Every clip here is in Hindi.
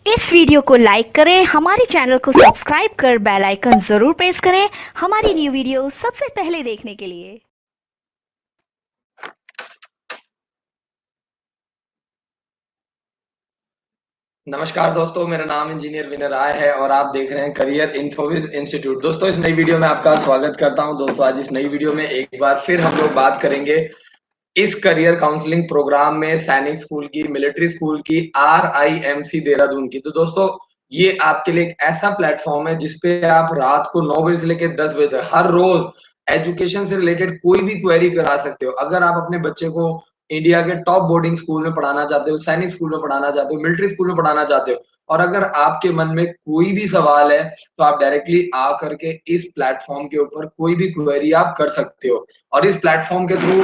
इस वीडियो को लाइक करें, हमारे चैनल को सब्सक्राइब कर बेल आइकन जरूर प्रेस करें हमारी न्यू वीडियो सबसे पहले देखने के लिए। नमस्कार दोस्तों, मेरा नाम इंजीनियर विनय राय है और आप देख रहे हैं करियर इन्फोविज इंस्टीट्यूट। दोस्तों, इस नई वीडियो में आपका स्वागत करता हूं। दोस्तों, आज इस नई वीडियो में एक बार फिर हम लोग बात करेंगे इस करियर काउंसलिंग प्रोग्राम में सैनिक स्कूल की, मिलिट्री स्कूल की, RIMC देहरादून की। तो दोस्तों, ये आपके लिए एक ऐसा प्लेटफॉर्म है जिसपे आप रात को 9 बजे से लेकर 10 बजे तक हर रोज एजुकेशन से रिलेटेड कोई भी क्वेरी करा सकते हो। अगर आप अपने बच्चे को इंडिया के टॉप बोर्डिंग स्कूल में पढ़ाना चाहते हो, सैनिक स्कूल में पढ़ाना चाहते हो, मिलिट्री स्कूल में पढ़ाना चाहते हो, और अगर आपके मन में कोई भी सवाल है तो आप डायरेक्टली आ करके इस प्लेटफॉर्म के ऊपर कोई भी क्वेरी आप कर सकते हो। और इस प्लेटफॉर्म के थ्रू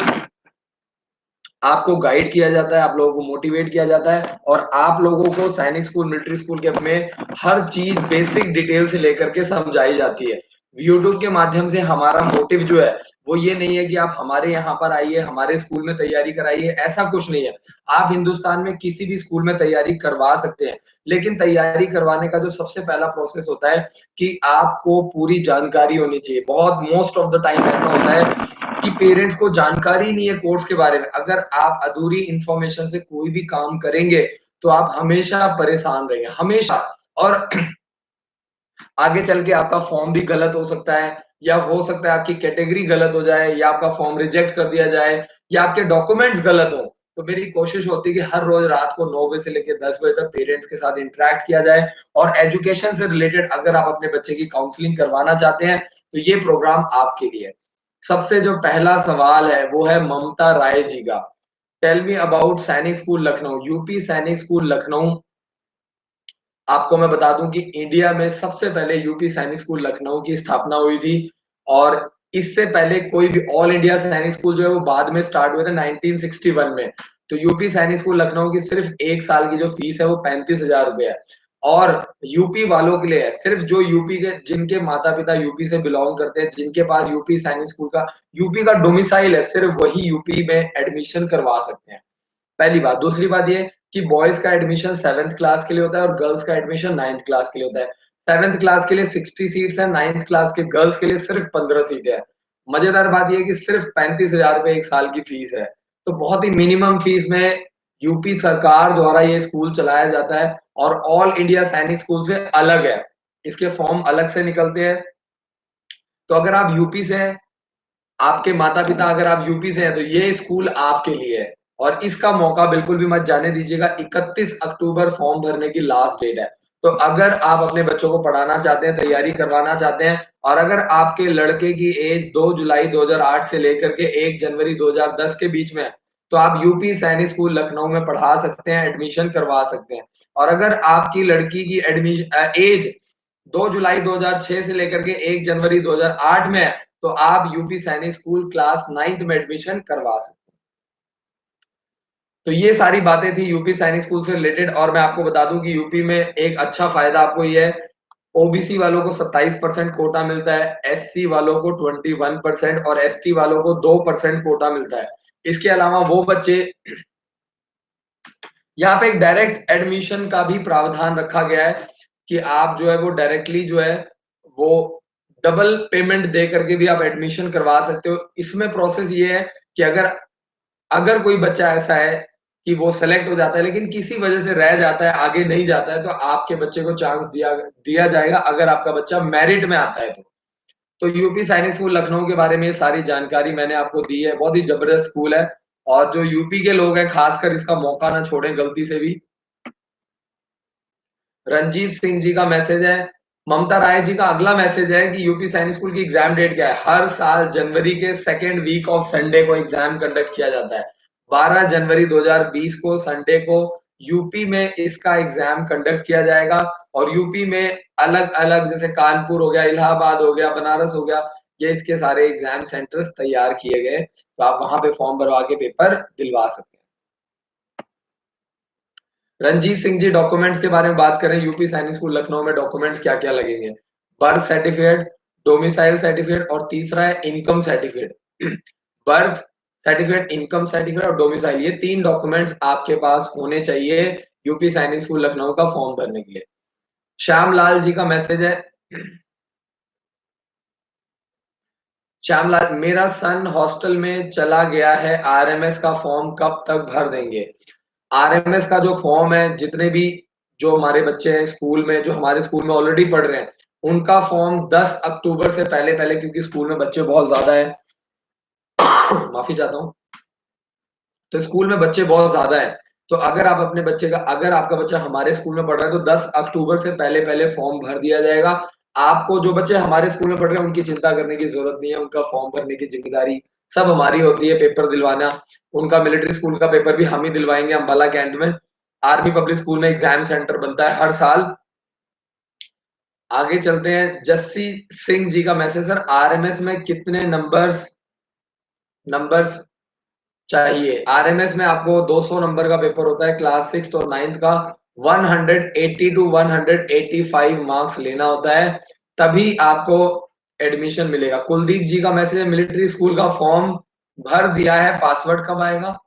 आपको गाइड किया जाता है, आप लोगों को मोटिवेट किया जाता है और आप लोगों को सैनिक स्कूल, मिलिट्री स्कूल के में हर चीज बेसिक डिटेल से लेकर के समझाई जाती है। यूट्यूब के माध्यम से हमारा मोटिव जो है वो ये नहीं है कि आप हमारे यहाँ पर आइए, हमारे स्कूल में तैयारी कराइए, ऐसा कुछ नहीं है। आप हिंदुस्तान में किसी भी स्कूल में तैयारी करवा सकते हैं, लेकिन तैयारी करवाने का जो सबसे पहला प्रोसेस होता है कि आपको पूरी जानकारी होनी चाहिए। बहुत मोस्ट ऑफ द टाइम ऐसा होता है कि पेरेंट्स को जानकारी नहीं है कोर्स के बारे में। अगर आप अधूरी इंफॉर्मेशन से कोई भी काम करेंगे तो आप हमेशा परेशान रहेंगे, हमेशा। और आगे चल के आपका फॉर्म भी गलत हो सकता है, या हो सकता है आपकी कैटेगरी गलत हो जाए, या आपका फॉर्म रिजेक्ट कर दिया जाए, या आपके डॉक्यूमेंट्स गलत हो। तो मेरी कोशिश होती है कि हर रोज रात को 9 बजे से लेकर 10 बजे तक पेरेंट्स के साथ इंटरेक्ट किया जाए। और एजुकेशन से रिलेटेड अगर आप अपने बच्चे की काउंसलिंग करवाना चाहते हैं तो ये प्रोग्राम आपके लिए है। सबसे जो पहला सवाल है वो है ममता राय जी का। टेल मी अबाउट सैनिक school Lucknow. UP Sainik school Lucknow, आपको मैं बता दूं कि इंडिया में सबसे पहले यूपी सैनिक स्कूल लखनऊ की स्थापना हुई थी। और इससे पहले कोई भी ऑल इंडिया सैनिक स्कूल जो है वो बाद में स्टार्ट हुए थे 1961 में। तो यूपी सैनिक स्कूल लखनऊ की सिर्फ एक साल की जो फीस है वो 35,000 रुपए है। और यूपी वालों के लिए है, सिर्फ जो यूपी के, जिनके माता पिता यूपी से बिलोंग करते हैं, जिनके पास यूपी सैनिक स्कूल का, यूपी का डोमिसाइल है, सिर्फ वही यूपी में एडमिशन करवा सकते हैं। पहली बात। दूसरी बात ये कि बॉयज का एडमिशन 7th क्लास के लिए होता है और गर्ल्स का एडमिशन 9th क्लास के लिए होता है। 7th क्लास के लिए 60 सीट्स है, 9th क्लास के गर्ल्स के लिए सिर्फ 15 सीटें हैं। मजेदार बात यह है कि सिर्फ 35,000 रुपए एक साल की फीस है। तो बहुत ही मिनिमम फीस में यूपी सरकार द्वारा ये स्कूल चलाया जाता है और ऑल इंडिया सैनिक स्कूल से अलग है। इसके फॉर्म अलग से निकलते हैं। तो अगर आप यूपी से हैं, आपके माता-पिता अगर आप यूपी से हैं तो ये स्कूल आपके लिए है। और इसका मौका बिल्कुल भी मत जाने दीजिएगा। 31 अक्टूबर फॉर्म भरने की लास्ट डेट है। तो अगर आप अपने बच्चों को पढ़ाना चाहते हैं, तैयारी करवाना चाहते हैं, और अगर आपके लड़के की एज 2 जुलाई 2008 से लेकर के 1 जनवरी 2010 के बीच में है, तो आप यूपी सैनिक स्कूल लखनऊ में पढ़ा सकते हैं, एडमिशन करवा सकते हैं। और अगर आपकी लड़की की एज 2 जुलाई 2006 से लेकर के 1 जनवरी 2008 में है, तो आप UP Sainik school class 9th में एडमिशन करवा सकते हैं। तो ये सारी बातें थी यूपी सैनिक स्कूल से रिलेटेड। और मैं आपको बता दूं कि यूपी में एक अच्छा फायदा आपको ये है, ओबीसी वालों को 27% कोटा मिलता है, एससी वालों को 21% और एसटी वालों को 2% कोटा मिलता है। इसके अलावा वो बच्चे, यहाँ पे एक डायरेक्ट एडमिशन का भी प्रावधान रखा गया है कि आप जो है वो डायरेक्टली जो है वो डबल पेमेंट दे करके भी आप एडमिशन करवा सकते हो। इसमें प्रोसेस ये है कि अगर अगर कोई बच्चा ऐसा है कि वो सेलेक्ट हो जाता है लेकिन किसी वजह से रह जाता है, आगे नहीं जाता है, तो आपके बच्चे को चांस दिया दिया जाएगा अगर आपका बच्चा मेरिट में आता है तो। तो यूपी सैनिक स्कूल लखनऊ के बारे में ये सारी जानकारी मैंने आपको दी है। बहुत ही जबरदस्त स्कूल है और जो यूपी के लोग हैं खासकर इसका मौका ना छोड़ें गलती से भी। रंजीत सिंह जी का मैसेज है। ममता राय जी का अगला मैसेज है कि यूपी सैनिक स्कूल की एग्जाम डेट क्या है। हर साल जनवरी के सेकेंड वीक ऑफ संडे को एग्जाम कंडक्ट किया जाता है। 12 जनवरी 2020 को संडे को यूपी में इसका एग्जाम कंडक्ट किया जाएगा। और यूपी में अलग अलग, जैसे कानपुर हो गया, इलाहाबाद हो गया, बनारस हो गया, ये इसके सारे एग्जाम सेंटर्स तैयार किए गए। तो आप वहां पे फॉर्म भरवा के पेपर दिलवा सकते हैं। रंजीत सिंह जी, डॉक्यूमेंट्स के बारे में बात करें, यूपी सैनिक स्कूल लखनऊ में डॉक्यूमेंट्स क्या क्या लगेंगे। बर्थ सर्टिफिकेट, डोमिसाइल सर्टिफिकेट और तीसरा है income certificate. Birth certificate, income certificate और डोमिसाइल, ये तीन डॉक्यूमेंट्स आपके पास होने चाहिए यूपी सैनिक स्कूल लखनऊ का फॉर्म भरने के लिए। श्यामलाल जी का मैसेज है, श्यामलाल, मेरा सन हॉस्टल में चला गया है, आरएमएस का फॉर्म कब तक भर देंगे? आरएमएस का जो फॉर्म है, जितने भी जो हमारे बच्चे हैं स्कूल में, जो हमारे स्कूल में ऑलरेडी पढ़ रहे हैं, उनका फॉर्म 10 अक्टूबर से पहले-पहले, क्योंकि स्कूल में बच्चे बहुत ज़्यादा हैं, माफ़ी चाहता हूँ। तो स्कूल में बच्चे बहुत ज़्यादा हैं, तो अगर आप अपने बच्चे का अगर आपका बच्चा हमारे स्कूल में पढ़ रहा है, तो 10 अक्टूबर से पहले-पहले फॉर्म भर दिया जाएगा। आपको जो बच्चे हमारे स्कूल में पढ़ रहे हैं, उनकी चिंता करने की ज़रूरत नहीं है, उनका फॉर्म भरने की ज़िम्मेदारी सब हमारी होती है, पेपर दिलवाना। उनका मिलिट्री स्कूल का पेपर भी हम ही दिलवाएँगे अम्बाला कैंट में। आर्मी पब्लिक स्कूल में एग्ज़ाम सेंटर बनता है हर साल। आगे चलते हैं, जस्सी सिंह जी का मैसेज, सर आरएमएस में कितने नंबर्स चाहिए? आरएमएस में आपको 200 नंबर का पेपर होता है, क्लास 6 और 9th का 180 टू 185 मार्क्स लेना होता है, तभी आपको एडमिशन मिलेगा। कुलदीप जी का मैसेज है, मिलिट्री स्कूल का फॉर्म भर दिया है, पासवर्ड कब आएगा?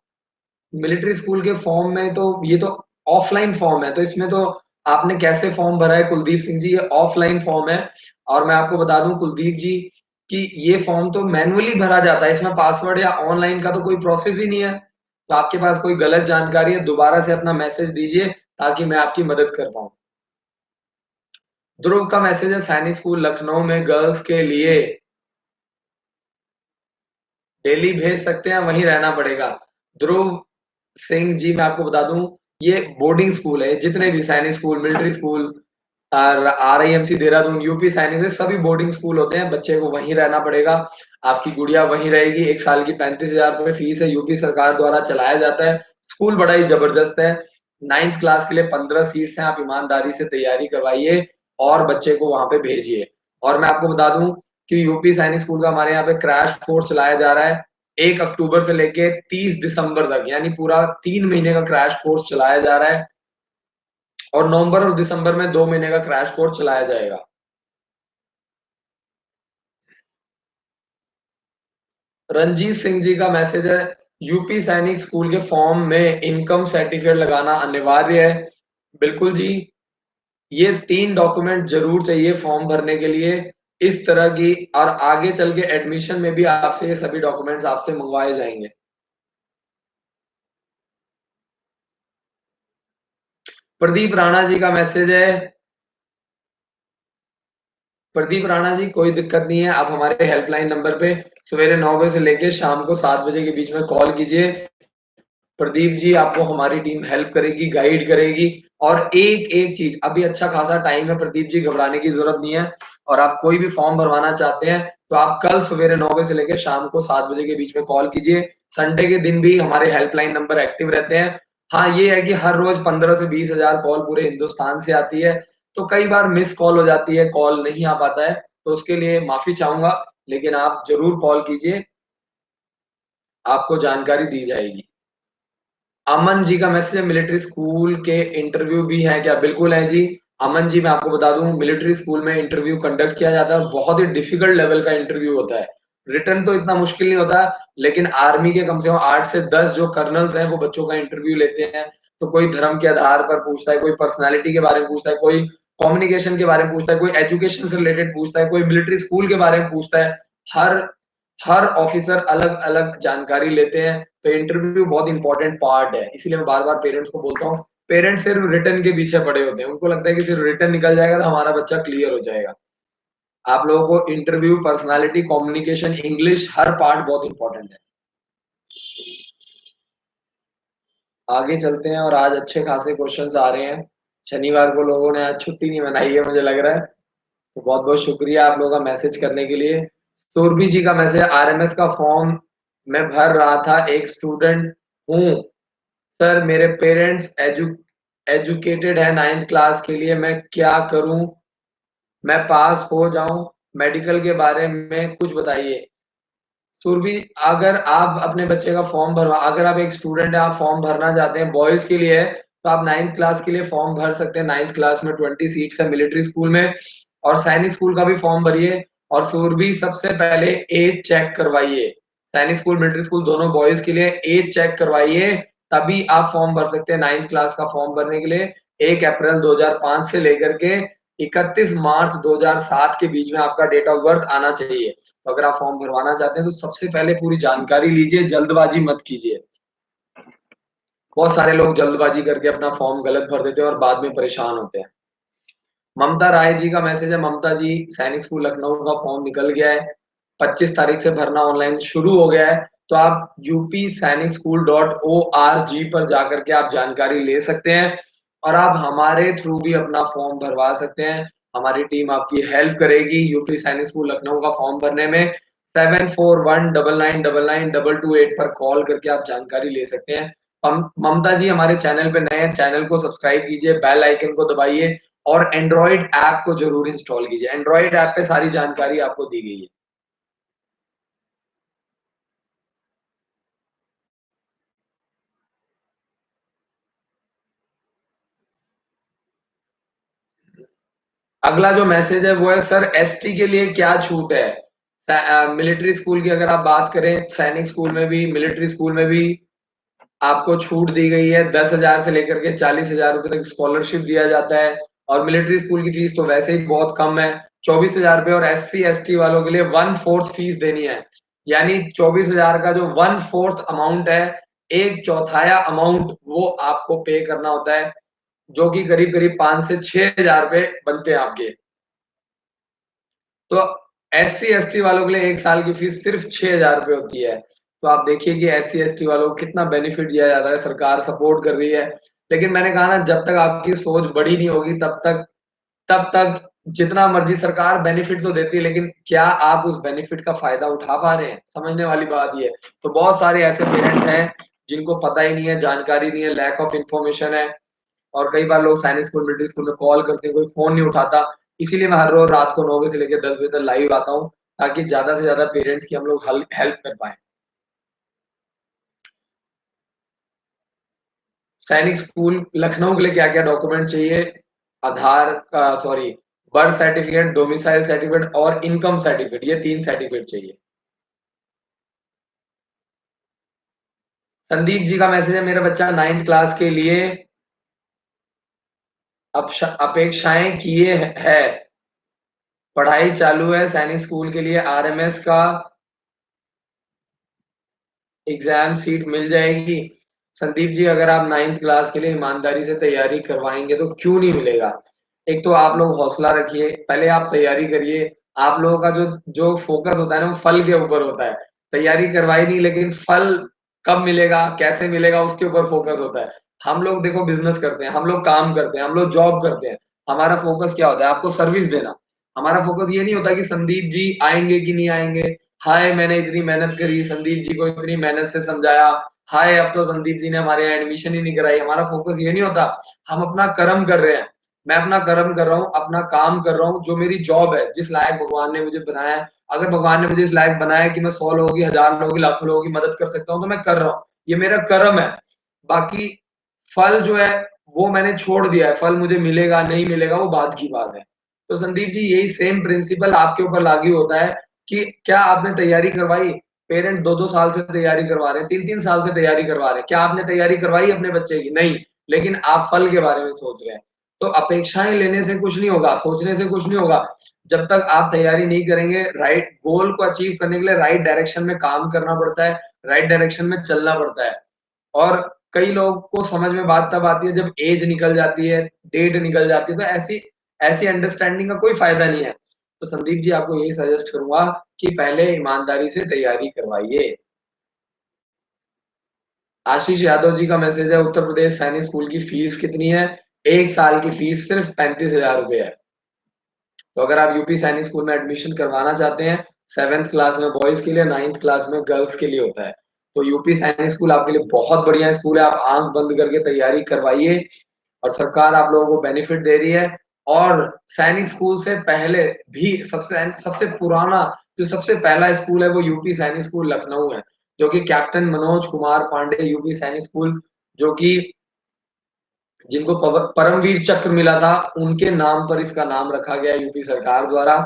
मिलिट्री स्कूल के फॉर्म में तो ये तो ऑफलाइन फॉर्म है, तो इसमें तो आपने कैसे फॉर्म भरा है कुलदीप सिंह जी, ये ऑफलाइन फॉर्म है। और मैं आपको बता दूं कुलदीप जी कि ये फॉर्म तो मैन्युअली भरा जाता है, इसमें पासवर्ड या ऑनलाइन का तो कोई प्रोसेस ही नहीं है। तो आपके पास कोई गलत जानकारी है, दोबारा से अपना मैसेज दीजिए ताकि मैं आपकी मदद कर पाऊं। ध्रुव का मैसेज है, सैनिक स्कूल लखनऊ में गर्ल्स के लिए डेली भेज सकते हैं, वहीं रहना पड़ेगा। ध्रुव सिंह जी, मैं आपको बता दूं, ये बोर्डिंग स्कूल है, जितने भी सैनिक स्कूल, मिलिट्री स्कूल और आरआईएमसी देहरादून, यूपी सैनिक, ये सभी बोर्डिंग स्कूल होते हैं, बच्चे को वहीं रहना पड़ेगा। आपकी गुड़िया वहीं रहेगी, 1 साल की 35,000 रुपए फीस है, यूपी सरकार द्वारा चलाया जाता है। स्कूल बड़ा ही जबरदस्त है। 9th क्लास के लिए 15 सीट्स हैं, आप ईमानदारी से तैयारी करवाइए और बच्चे को वहाँ पे भेजिए। और मैं आपको बता दूं कि यूपी सैनिक स्कूल का हमारे यहाँ पे क्रैश कोर्स चलाया जा रहा है। 1 अक्टूबर से लेके 30 दिसंबर तक, यानी पूरा 3 महीने का क्रैश कोर्स चलाया जा रहा है और नवंबर और दिसंबर में 2 महीने का क्रैश कोर्स चलाया जाएगा। रंजीत सिंह जी का मैसेज है, यूपी सैनिक स्कूल के फॉर्म में इनकम सर्टिफिकेट लगाना अनिवार्य है। बिल्कुल जी, ये 3 डॉक्यूमेंट ज़रूर चाहिए फॉर्म भरने के लिए, इस तरह की, और आगे चल के एडमिशन में भी आपसे ये सभी डॉक्यूमेंट्स आपसे मंगवाए जाएँगे। प्रदीप राणा जी का मैसेज है, प्रदीप राणा जी, कोई दिक्कत नहीं है, आप हमारे हेल्पलाइन नंबर पे सवेरे 9 बजे से लेके शाम को 7 बजे के बीच में कॉल कीजिए। प्रदीप जी, आपको हमारी टीम हेल्प करेगी, गाइड करेगी। और एक-एक चीज़, अभी अच्छा खासा टाइम है प्रदीप जी, घबराने की ज़रूरत नहीं है। और आप कोई भी फॉर्म भरवाना चाहते हैं, तो आप कल सवेरे 9 बजे से लेके शाम को 7 बजे के बीच में कॉल कीजिए। संडे के दिन भी हमारे हेल्पलाइन नंबर एक्टिव रहते हैं। हाँ, ये है कि हर रोज़ 15 से 20 हज़ार कॉल पूरे हिंदुस्तान से आती है, तो कई बार मिस कॉल हो जाती है, कॉल नहीं आ पाता है, तो उसके लिए माफ़ी चाहूँगा, लेकिन आप ज़रूर कॉल कीजिए, आपको जानकारी दी जाएगी। अमन जी का मैसेज है, मिलिट्री स्कूल के इंटरव्यू भी है क्या? बिल्कुल है जी। अमन जी, मैं आपको बता दूं, मिलिट्री स्कूल में इंटरव्यू कंडक्ट किया जाता है, बहुत ही डिफिकल्ट लेवल का इंटरव्यू होता है। रिटन तो इतना मुश्किल नहीं होता, लेकिन आर्मी के कम से कम 8 से 10 जो कर्नल्स हैं वो बच्चों का इंटरव्यू लेते हैं। तो कोई धर्म के आधार पर पूछता है, कोई पर्सनैलिटी के बारे में पूछता है, कोई कम्युनिकेशन के बारे में पूछता है, कोई एजुकेशन से रिलेटेड पूछता है, कोई मिलिट्री स्कूल के बारे में पूछता है। हर हर ऑफिसर अलग-अलग जानकारी लेते हैं, तो इंटरव्यू बहुत इंपॉर्टेंट पार्ट है। इसीलिए मैं बार-बार पेरेंट्स को बोलता हूँ, पेरेंट्स सिर्फ रिटन के पीछे पड़े होते हैं। उनको लगता है कि सिर्फ रिटन निकल जाएगा तो हमारा बच्चा क्लियर हो जाएगा। आप लोगों को इंटरव्यू, पर्सनैलिटी, कम्युनिकेशन, इंग्लिश, हर पार्ट बहुत इंपॉर्टेंट है। आगे चलते हैं और आज अच्छे खासे क्वेश्चंस आ रहे हैं। शनिवार को लोगों ने आज छुट्टी नहीं मनाई है, मुझे लग रहा है। तो बहुत-बहुत शुक्रिया आप लोगों का मैसेज करने के लिए। सुरभि जी का मैसेज, आरएमएस का फॉर्म मैं भर रहा था, एक स्टूडेंट हूँ। सर मेरे पेरेंट्स एजुकेटेड है, 9th क्लास के लिए मैं क्या करूँ? मैं पास हो जाऊँ? मेडिकल के बारे में कुछ बताइए। सुरभि, अगर आप अपने बच्चे का फॉर्म भरवा अगर आप एक स्टूडेंट हैं, आप फॉर्म भरना चाहते हैं, बॉयज़ के लिए है, तो आप 9th क्लास के लिए फॉर्म भर सकते हैं। 9th क्लास में 20 सीट्स है मिलिट्री स्कूल में, और सैनिक स्कूल का भी फॉर्म भरिए। और सुरभि, सबसे पहले एज चेक करवाइए। सैनिक स्कूल, मिलिट्री स्कूल दोनों बॉयज़ के लिए एज चेक करवाइए। तभी आप फॉर्म भर सकते हैं 9th क्लास का फॉर्म भरने के लिए। 1 अप्रैल 2005 से लेकर के 31 मार्च 2007 के बीच में आपका डेट ऑफ बर्थ आना चाहिए। तो अगर आप फॉर्म भरवाना चाहते हैं तो सबसे पहले पूरी जानकारी लीजिए, जल्दबाजी मत कीजिए। बहुत सारे लोग जल्दबाजी करके अपना फॉर्म गलत भर देते हैं और बाद में परेशान होते हैं। ममता राय जी का मैसेज है, ममता जी सैनिक स्कूल लखनऊ का फॉर्म निकल गया है, 25 तारीख से भरना ऑनलाइन शुरू हो गया है, तो आप upsainicschool.org पर जाकर के आप जानकारी ले सकते हैं और आप हमारे थ्रू भी अपना फॉर्म भरवा सकते हैं। हमारी टीम आपकी हेल्प करेगी यूपी सैनिक स्कूल लखनऊ का फॉर्म भरने में। 7419992228 पर कॉल करके आप जानकारी ले सकते हैं। ममता जी हमारे चैनल पे नए हैं, चैनल को सब्सक्राइब कीजिए, बेल आइकन को दबाइए और एंड्रॉइड ऐप को जरूर इंस्टॉल कीजिए। एंड्रॉइड ऐप पे सारी जानकारी आपको दी गई है। अगला जो मैसेज है वो है, सर एसटी के लिए क्या छूट है? मिलिट्री स्कूल की अगर आप बात करें, सैनिक स्कूल में भी मिलिट्री स्कूल में भी आपको छूट दी गई है। 10,000 से लेकर के 40,000 रुपए तक स्कॉलरशिप दिया जाता है और मिलिट्री स्कूल की फीस तो वैसे ही बहुत कम है, 24,000 रुपए, और एससी एसटी वालों के लिए 1/4 फीस देनी है। यानी 24,000 का जो 1/4 अमाउंट है, एक चौथाया अमाउंट वो आपको पे करना होता है, जो कि करीब करीब 5 से 6,000 रुपए बनते हैं आपके। तो एससी एसटी वालों के लिए 1 साल की फीस सिर्फ 6,000 रुपए होती है। तो आप देखिए कि एससी एसटी वालों को कितना बेनिफिट दिया जाता है, सरकार सपोर्ट कर रही है। लेकिन मैंने कहा ना, जब तक आपकी सोच बड़ी नहीं होगी तब तक जितना मर्जी सरकार बेनिफिट तो देती है, लेकिन क्या आप उस बेनिफिट का फायदा उठा पा रहे हैं? समझने वाली बात ये है। तो बहुत सारे ऐसे पेरेंट्स हैं जिनको पता ही नहीं है, जानकारी नहीं है, लैक ऑफ इन्फॉर्मेशन है। और कई बार लोग सैनिक स्कूल, मिलिट्री स्कूल में कॉल करते हैं, कोई फ़ोन नहीं उठाता। इसीलिए मैं हर रोज़ रात को 9 बजे से लेके 10 बजे तक लाइव आता हूँ, ताकि ज़्यादा से ज़्यादा पेरेंट्स की हम लोग हेल्प कर पाएँ। सैनिक स्कूल लखनऊ के लिए क्या-क्या डॉक्यूमेंट चाहिए? Sorry, birth certificate, domicile certificate और इनकम सर्टिफिकेट, ये 3 सर्टिफिकेट चाहिए। संदीप जी का मैसेज है, मेरा बच्चा 9th क्लास के लिए अपेक्षाएँ किए है, पढ़ाई चालू है, सैनिक स्कूल के लिए आरएमएस का एग्जाम सीट मिल जाएगी। संदीप जी अगर आप 9th क्लास के लिए ईमानदारी से तैयारी करवाएंगे तो क्यों नहीं मिलेगा? एक तो आप लोग हौसला रखिए, पहले आप तैयारी करिए। आप लोगों का जो जो फोकस होता है ना, वो फल के ऊपर होता है। तैयारी करवाई नहीं, लेकिन फल कब मिलेगा, कैसे मिलेगा, उसके ऊपर फोकस होता है। हम लोग देखो बिजनेस करते हैं, हम लोग काम करते हैं, हम लोग जॉब करते हैं। हमारा फोकस क्या होता है? आपको सर्विस देना। हमारा फोकस ये नहीं होता कि संदीप जी आएंगे कि नहीं आएंगे। हाय मैंने इतनी मेहनत करी, संदीप जी को इतनी मेहनत से समझाया, हाय अब तो संदीप जी ने हमारे यहाँ एडमिशन ही नहीं कराई। हमारा फोकस ये नहीं होता। हम अपना कर्म कर रहे हैं। मैं अपना कर्म कर रहा हूँ, अपना काम कर रहा हूँ, जो मेरी जॉब है, जिस लायक भगवान ने मुझे बनाया है। अगर भगवान ने मुझे इस लायक बनाया है कि मैं 100 लोगों की, 1000 लोगों की, लाखों लोगों की मदद कर सकता हूँ, तो मैं कर रहा हूँ। ये मेरा कर्म है। बाकी फल जो है वो मैंने छोड़ दिया है। फल मुझे मिलेगा नहीं मिलेगा वो बाद की बात है। तो संदीप जी यही सेम प्रिंसिपल आपके ऊपर लागू होता है कि क्या आपने तैयारी करवाई? पेरेंट 2-2 साल से तैयारी करवा रहे हैं, 3-3 साल से तैयारी करवा रहे हैं। क्या आपने तैयारी करवाई अपने बच्चे की? नहीं। लेकिन आप फल के बारे में सोच रहे हैं। तो अपेक्षाएँ लेने से कुछ नहीं होगा, सोचने से कुछ नहीं होगा। जब तक आप तैयारी नहीं करेंगे, राइट गोल को अचीव करने के लिए राइट डायरेक्शन में काम करना पड़ता है, राइट डायरेक्शन में चलना पड़ता है। और कई लोगों को समझ में बात तब आती है जब एज निकल जाती है, डेट निकल जाती है, तो ऐसी ऐसी अंडरस्टैंडिंग का कोई फ़ायदा नहीं है। तो संदीप जी आपको यही सजेस्ट करूँगा कि पहले ईमानदारी से तैयारी करवाइए। आशीष यादव जी का मैसेज है, उत्तर प्रदेश सैनिक स्कूल की फीस कितनी है? 1 साल की फीस सिर्फ 35,000 रुपए है। तो अगर आप यूपी सैनिक स्कूल में एडमिशन करवाना चाहते हैं, 7th क्लास में बॉयज़ के लिए, 9th क्लास में गर्ल्स के लिए होता है। तो यूपी सैनिक स्कूल आपके लिए बहुत बढ़िया स्कूल है, आप आँख बंद करके तैयारी करवाइए और सरकार आप लोगों को बेनिफिट दे रही है। और सैनिक स्कूल से पहले भी सबसे सबसे पुराना, जो सबसे पहला स्कूल है वो यूपी सैनिक स्कूल लखनऊ है, जो कि captain Manoj Kumar Pandey UP Sainik school, जो कि जिनको परमवीर चक्र मिला था, उनके नाम पर इसका नाम रखा गया यूपी सरकार द्वारा।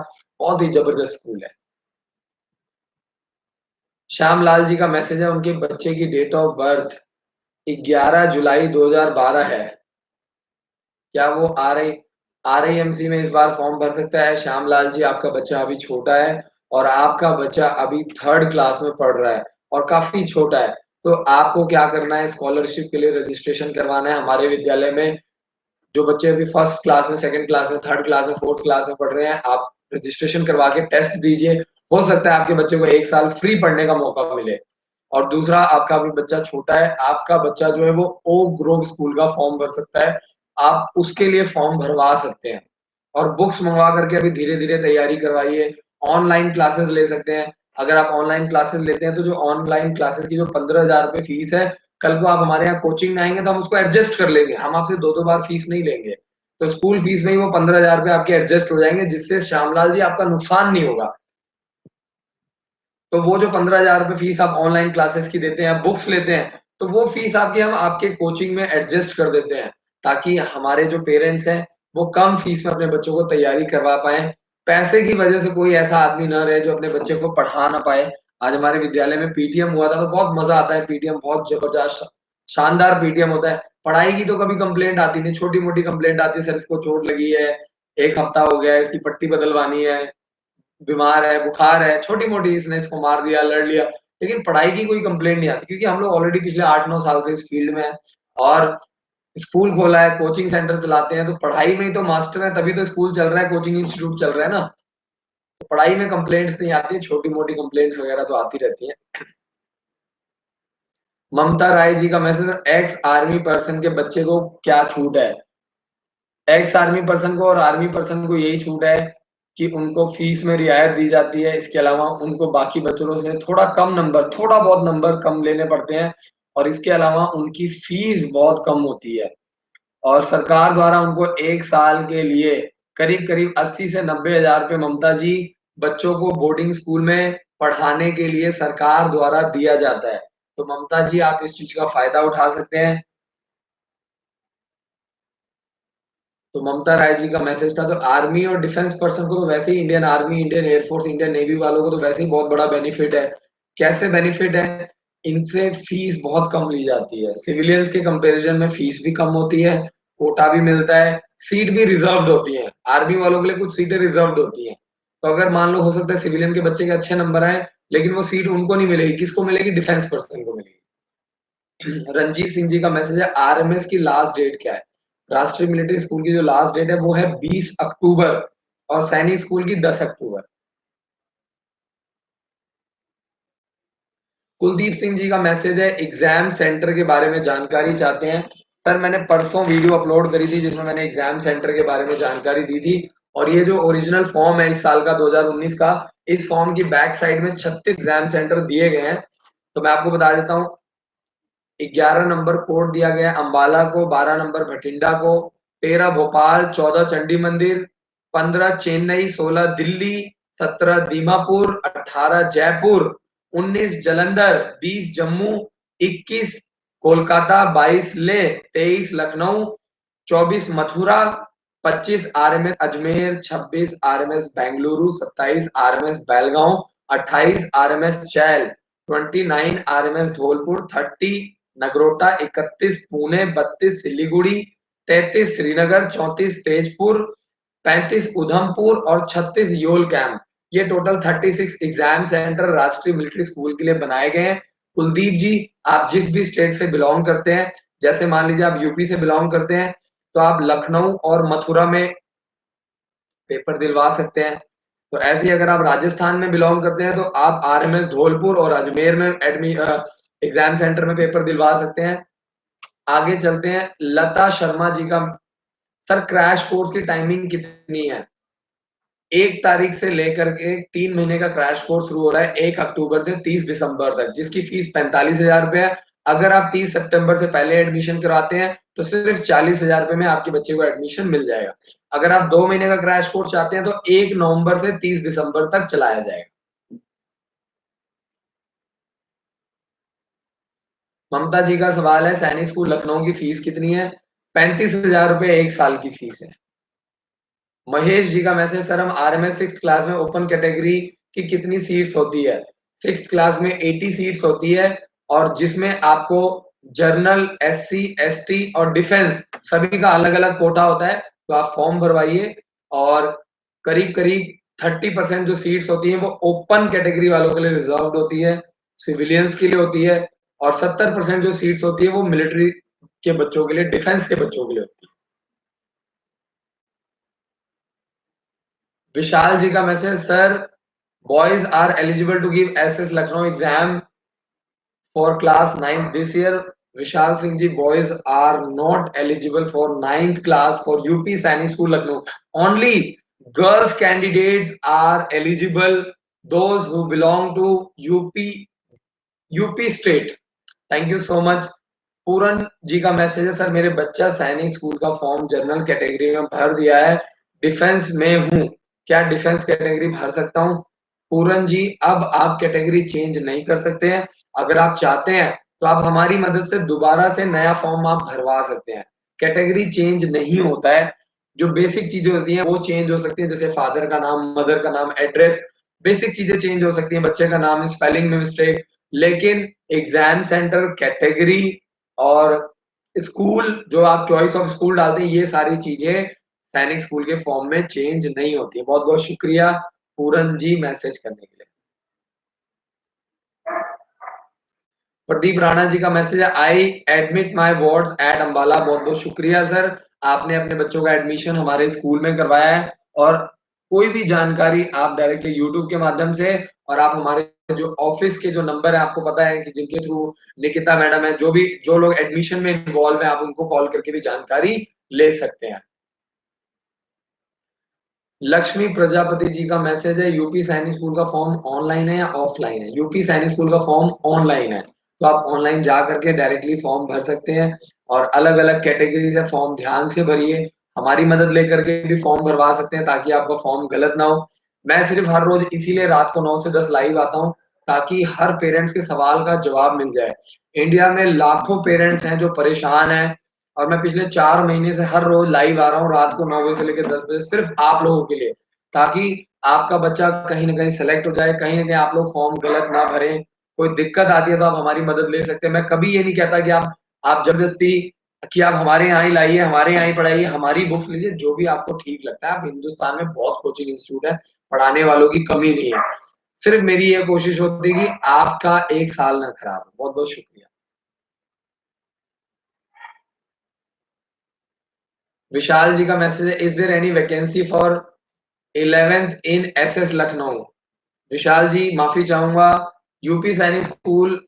बहुत ही जबरदस्त स्कूल है। श्याम लाल जी का मैसेज है, उनके बच्चे की डेट ऑफ बर्थ 11 जुलाई 2012 है, क्या वो RIMC में इस बार फॉर्म भर सकता है? श्यामलाल जी, आपका बच्चा अभी छोटा है और आपका बच्चा अभी 3rd क्लास में पढ़ रहा है और काफ़ी छोटा है। तो आपको क्या करना है, स्कॉलरशिप के लिए रजिस्ट्रेशन करवाना है हमारे विद्यालय में। जो बच्चे अभी 1st क्लास में, 2nd क्लास में, 3rd क्लास में, 4th क्लास में पढ़ रहे हैं, आप रजिस्ट्रेशन करवा के टेस्ट दीजिए। हो सकता है आपके बच्चे को 1 साल फ्री पढ़ने का मौका मिले। और दूसरा, आपका अभी बच्चा छोटा है, आपका बच्चा जो है वो ओक ग्रोव स्कूल का फॉर्म भर सकता है। आप उसके लिए फॉर्म भरवा सकते हैं और बुक्स मँगवा करके अभी धीरे-धीरे तैयारी करवाइए। ऑनलाइन क्लासेस ले सकते हैं। अगर आप ऑनलाइन क्लासेस लेते हैं तो जो ऑनलाइन क्लासेस की जो 15,000 रुपए फीस है, कल को आप हमारे यहाँ कोचिंग में आएँगे तो हम उसको एडजस्ट कर लेंगे। हम आपसे 2-2 बार फीस नहीं लेंगे। तो स्कूल फीस में ही वो 15,000 रुपए आपके एडजस्ट हो जाएँगे, जिससे श्यामलाल जी आपका नुकसान नहीं होगा। तो वो जो 15,000 रुपए फीस आप ऑनलाइन क्लासेस की देते हैं, बुक्स लेते हैं, तो वो फीस आपकी हम आपके कोचिंग में एडजस्ट कर देते हैं, ताकि हमारे जो पेरेंट्स हैं, वो कम फीस में अपने बच्चों को तैयारी करवा पाएँ। पैसे की वजह से कोई ऐसा आदमी ना रहे जो अपने बच्चे को पढ़ा ना पाए। आज हमारे विद्यालय में पीटीएम हुआ था, तो बहुत मज़ा आता है। पीटीएम बहुत जबरदस्त शानदार पीटीएम होता है। पढ़ाई की तो कभी कंप्लेंट आती नहीं, छोटी-मोटी कंप्लेंट आती है, सर इसको चोट लगी है, 1 हफ्ता हो गया है, इसकी पट्टी बदलवानी है। बीमार है, बुखार है, छोटी-मोटी इसने इसको मार दिया, लड़ लिया, लेकिन पढ़ाई की कोई कंप्लेंट नहीं आती क्योंकि हम लोग ऑलरेडी पिछले 8-9 साल से इस फील्ड में हैं और स्कूल खोला है, कोचिंग सेंटर चलाते हैं, तो पढ़ाई में ही तो मास्टर हैं, तभी तो स्कूल चल रहा है, कोचिंग इंस्टीट्यूट चल रहा है ना। तो पढ़ाई में कंप्लेंट्स नहीं आती, छोटी-मोटी कंप्लेंट्स वगैरह तो आती रहती हैं। ममता राय जी का मैसेज, एक्स आर्मी पर्सन के बच्चे को क्या छूट है? एक्स आर्मी पर्सन को और आर्मी पर्सन को यही छूट है कि उनको फीस में रियायत दी जाती है। इसके अलावा उनको बाकी बच्चों से थोड़ा कम नंबर, थोड़ा बहुत नंबर कम लेने पड़ते हैं और इसके अलावा उनकी फीस बहुत कम होती है और सरकार द्वारा उनको 1 साल के लिए करीब-करीब 80 से 90 हज़ार रुपए ममता जी बच्चों को बोर्डिंग स्कूल में पढ़ाने के लिए सरकार द्वारा दिया जाता है। तो ममता जी, आप इस चीज़ का फ़ायदा उठा सकते हैं। तो ममता राय जी का मैसेज था, तो आर्मी और डिफेंस पर्सन को तो वैसे ही Indian army, Indian air force, Indian navy वालों को तो वैसे ही बहुत बड़ा बेनिफिट है। कैसे बेनिफिट है? इनसे फीस बहुत कम ली जाती है। सिविलियंस के कंपैरिजन में फीस भी कम होती है, कोटा भी मिलता है, सीट भी रिजर्व्ड होती है। आर्मी वालों के लिए कुछ सीटें रिजर्व्ड होती हैं। तो अगर मान लो हो सकता है सिविलियन के बच्चे के अच्छे नंबर आएँ, लेकिन वो सीट उनको नहीं मिलेगी, किसको मिलेगी? डिफेंस पर्सन को मिलेगी। रंजीत सिंह जी का मैसेज है, आरएमएस की लास्ट डेट क्या है? राष्ट्रीय मिलिट्री स्कूल की जो लास्ट डेट है वो है 20 अक्टूबर और सैनिक स्कूल की 10 अक्टूबर। कुलदीप सिंह जी का मैसेज है, एग्जाम सेंटर के बारे में जानकारी चाहते हैं। सर, मैंने परसों वीडियो अपलोड करी थी जिसमें मैंने एग्जाम सेंटर के बारे में जानकारी दी थी और ये जो ओरिजिनल फॉर्म है इस साल का 2019 का, इस फॉर्म की बैक साइड में 36 एग्जाम सेंटर दिए गए हैं। तो मैं आपको बता देता हूँ, 11 नंबर कोड दिया गया है अम्बाला को, 12 नंबर भटिंडा को, 13 Bhopal, 14 Chandi Mandir, 15 Chennai, 16 Delhi, 17 Dimapur, 18 Jaipur, 19 Jalandhar, 20 Jammu, 21 Kolkata, 22 Leh, 23 Lucknow, 24 Mathura, 25 RMS Ajmer, 26 RMS Bengaluru, 27 RMS Belgaum, 28 RMS Chail, 29 RMS Dholpur, 30 Nagrota, 31 Pune, 32 Siliguri, 33 Srinagar, 34 Tezpur, 35 Udhampur और 36 योल कैंप। ये total 36 exam centre Rashtriya military school के लिए बनाए गए हैं। कुलदीप जी, आप जिस भी स्टेट से बिलोंग करते हैं, जैसे मान लीजिए आप यूपी से बिलोंग करते हैं, तो आप लखनऊ और मथुरा में पेपर दिलवा सकते हैं। तो ऐसे ही अगर आप राजस्थान में बिलोंग करते हैं, तो आप आरएमएस धौलपुर और अजमेर में एग्जाम सेंटर में पेपर दिलवा सकते हैं। आगे चलते हैं, लता शर्मा जी का, सर क्रैश कोर्स की टाइमिंग कितनी है? 1 तारीख से लेकर के 3 महीने का क्रैश कोर्स शुरू हो रहा है 1 अक्टूबर से 30 दिसंबर तक, जिसकी फीस 45,000 रुपए है। अगर आप 30 सितंबर से पहले एडमिशन कराते हैं, तो सिर्फ 40,000 रुपए में आपके बच्चे को एडमिशन मिल जाएगा। अगर आप 2 महीने का क्रैश कोर्स चाहते हैं, तो 1 नवंबर से 30 दिसंबर तक चलाया जाएगा। ममता जी का सवाल है, सैनिक स्कूल लखनऊ की फीस कितनी है? 35,000 रुपए 1 साल की फीस है। महेश जी का मैसेज, सर हम आरएमएस 6th क्लास में ओपन कैटेगरी की कितनी सीट्स होती है? 6th क्लास में 80 सीट्स होती है और जिसमें आपको जर्नल, एससी, एसटी और डिफेंस सभी का अलग-अलग कोटा होता है, तो आप फॉर्म भरवाइए और करीब-करीब 30% जो सीट्स होती हैं वो ओपन कैटेगरी वालों के लिए रिजर्व्ड होती है, सिविलियंस के लिए होती है और 70% जो सीट्स होती है वो मिलिट्री के बच्चों के लिए, डिफेंस के बच्चों के लिए होती है। विशाल जी का message, sir boys are eligible to give SS Lucknow exam for class 9th this year. Vishal Singh ji, boys are not eligible for 9th class for UP Sainik School Lucknow. Only girls candidates are eligible. Those who belong to UP state. Thank you so much. पूरन जी का मैसेज है, सर मेरे बच्चा सैनिक स्कूल का फॉर्म जनरल कैटेगरी में भर दिया है, डिफेंस में हूँ, क्या डिफेंस कैटेगरी भर सकता हूँ? पूरन जी, अब आप कैटेगरी चेंज नहीं कर सकते हैं। अगर आप चाहते हैं तो आप हमारी मदद से दोबारा से नया फॉर्म आप भरवा सकते हैं। कैटेगरी चेंज नहीं होता है, जो बेसिक चीजें होती हैं वो चेंज हो सकती है, जैसे फादर का नाम, मदर का नाम, एड्रेस, बेसिक चीजें चेंज हो सकती हैं, बच्चे का नाम, स्पेलिंग में मिस्टेक, लेकिन एग्जाम सेंटर, कैटेगरी और स्कूल जो आप चॉइस ऑफ स्कूल डालते हैं, ये सारी चीजें सैनिक स्कूल के फॉर्म में चेंज नहीं होती है। बहुत बहुत शुक्रिया पूरन जी मैसेज करने के लिए। प्रदीप राणा जी का मैसेज है, I admit my board at Ambala. बहुत बहुत शुक्रिया सर, आपने अपने बच्चों का एडमिशन हमारे स्कूल में करवाया है और कोई भी जानकारी आप डायरेक्टली यूट्यूब के माध्यम से और आप हमारे जो ऑफिस के जो नंबर है आपको पता है कि जिनके थ्रू निकिता मैडम है, जो लोग एडमिशन में इन्वॉल्व है, आप उनको कॉल करके भी जानकारी ले सकते हैं। लक्ष्मी प्रजापति जी का मैसेज है, यूपी सैनिक स्कूल का फॉर्म ऑनलाइन है या ऑफलाइन है? यूपी सैनिक स्कूल का फॉर्म ऑनलाइन है, तो आप ऑनलाइन जा करके डायरेक्टली फॉर्म भर सकते हैं और अलग अलग कैटेगरी से फॉर्म ध्यान से भरिए, हमारी मदद लेकर के भी फॉर्म भरवा सकते हैं ताकि आपका फॉर्म गलत ना हो। मैं सिर्फ हर रोज इसीलिए रात को 9 से 10 लाइव आता हूँ ताकि हर पेरेंट्स के सवाल का जवाब मिल जाए। इंडिया में लाखों पेरेंट्स हैं जो परेशान हैं और मैं पिछले 4 महीने से हर रोज लाइव आ रहा हूँ रात को 9 बजे से लेकर 10 बजे, सिर्फ आप लोगों के लिए, ताकि आपका बच्चा कहीं न कहीं सेलेक्ट हो जाए, कहीं न कहीं आप लोग फॉर्म गलत ना भरें। कोई दिक्कत आती है तो आप हमारी मदद ले सकते हैं। मैं कभी ये नहीं कहता कि आप ज़बरदस्ती कि आप हमारे यहाँ ही लाइए, हमारे यहाँ ही पढ़ाइए, हमारी बुक्स लीजिए, जो भी आपको ठीक लगता है। आप हिंदुस्तान में बहुत कोचिंग इंस्टीट्यूट है, पढ़ाने वालों की कमी नहीं है। सिर्फ मेरी ये कोशिश होती है कि आपका 1 साल ना खराब हो। बहुत-बहुत शुक्रिया। विशाल जी का मैसेज है, is there any vacancy for 11th in SS Lucknow? Vishal ji, माफी चाहूंगा, UP Sainik school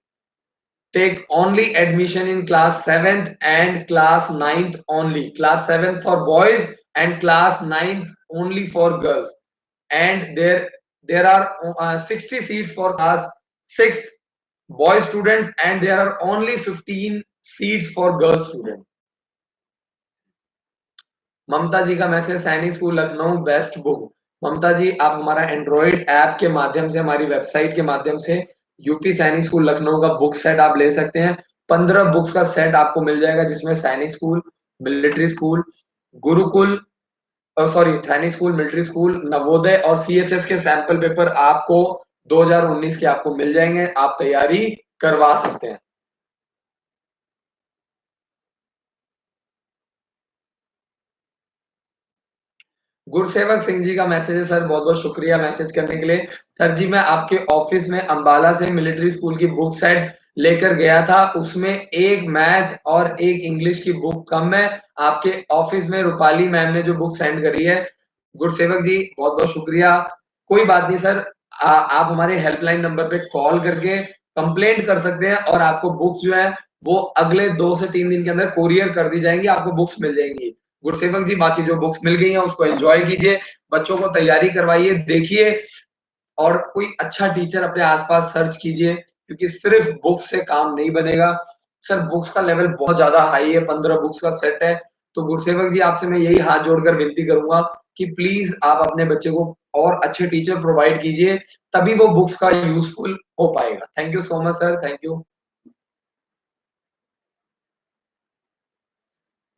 take only admission in class 7th and class 9th only, class 7th for boys and class 9th only for girls, and there are 60 seats for class 6th boy students and there are only 15 seats for girl students. ममता जी का मैसेज, सैनिक स्कूल लखनऊ बेस्ट बुक। ममता जी, आप हमारा एंड्रॉइड ऐप के माध्यम से, हमारी वेबसाइट के माध्यम से यूपी सैनिक स्कूल लखनऊ का बुक सेट आप ले सकते हैं। 15 बुक्स का सेट आपको मिल जाएगा जिसमें सैनिक school, military school, Gurukul, sorry सैनिक स्कूल, मिलिट्री स्कूल, नवोदय और सीएचएस के सैंपल पेपर आपको 2019 के आपको मिल जाएंगे, आप तैयारी करवा सकते हैं। गुरसेवक सिंह जी का मैसेज है, सर बहुत बहुत शुक्रिया मैसेज करने के लिए। सर जी, मैं आपके ऑफिस में अंबाला से मिलिट्री स्कूल की बुक सेट लेकर गया था, उसमें एक मैथ और एक इंग्लिश की बुक कम है। आपके ऑफिस में रूपाली मैम ने जो बुक सेंड करी है। गुरसेवक जी, बहुत बहुत शुक्रिया। कोई बात नहीं सर, आप हमारे हेल्पलाइन नंबर पे कॉल करके कंप्लेंट कर सकते हैं और आपको बुक्स जो है वो अगले 2 से 3 दिन के अंदर कोरियर कर दी जाएंगी, आपको बुक्स मिल जाएंगी। गुरसेवक जी, बाकी जो बुक्स मिल गई हैं उसको एंजॉय कीजिए, बच्चों को तैयारी करवाइए, देखिए और कोई अच्छा टीचर अपने आसपास सर्च कीजिए, क्योंकि सिर्फ बुक्स से काम नहीं बनेगा। सर बुक्स का लेवल बहुत ज्यादा हाई है, 15 बुक्स का सेट है। तो गुरसेवक जी, आपसे मैं यही हाथ जोड़कर विनती करूंगा कि प्लीज आप अपने बच्चे को और अच्छे टीचर प्रोवाइड कीजिए, तभी वो बुक्स का यूजफुल हो पाएगा। Thank you so much sir, thank you.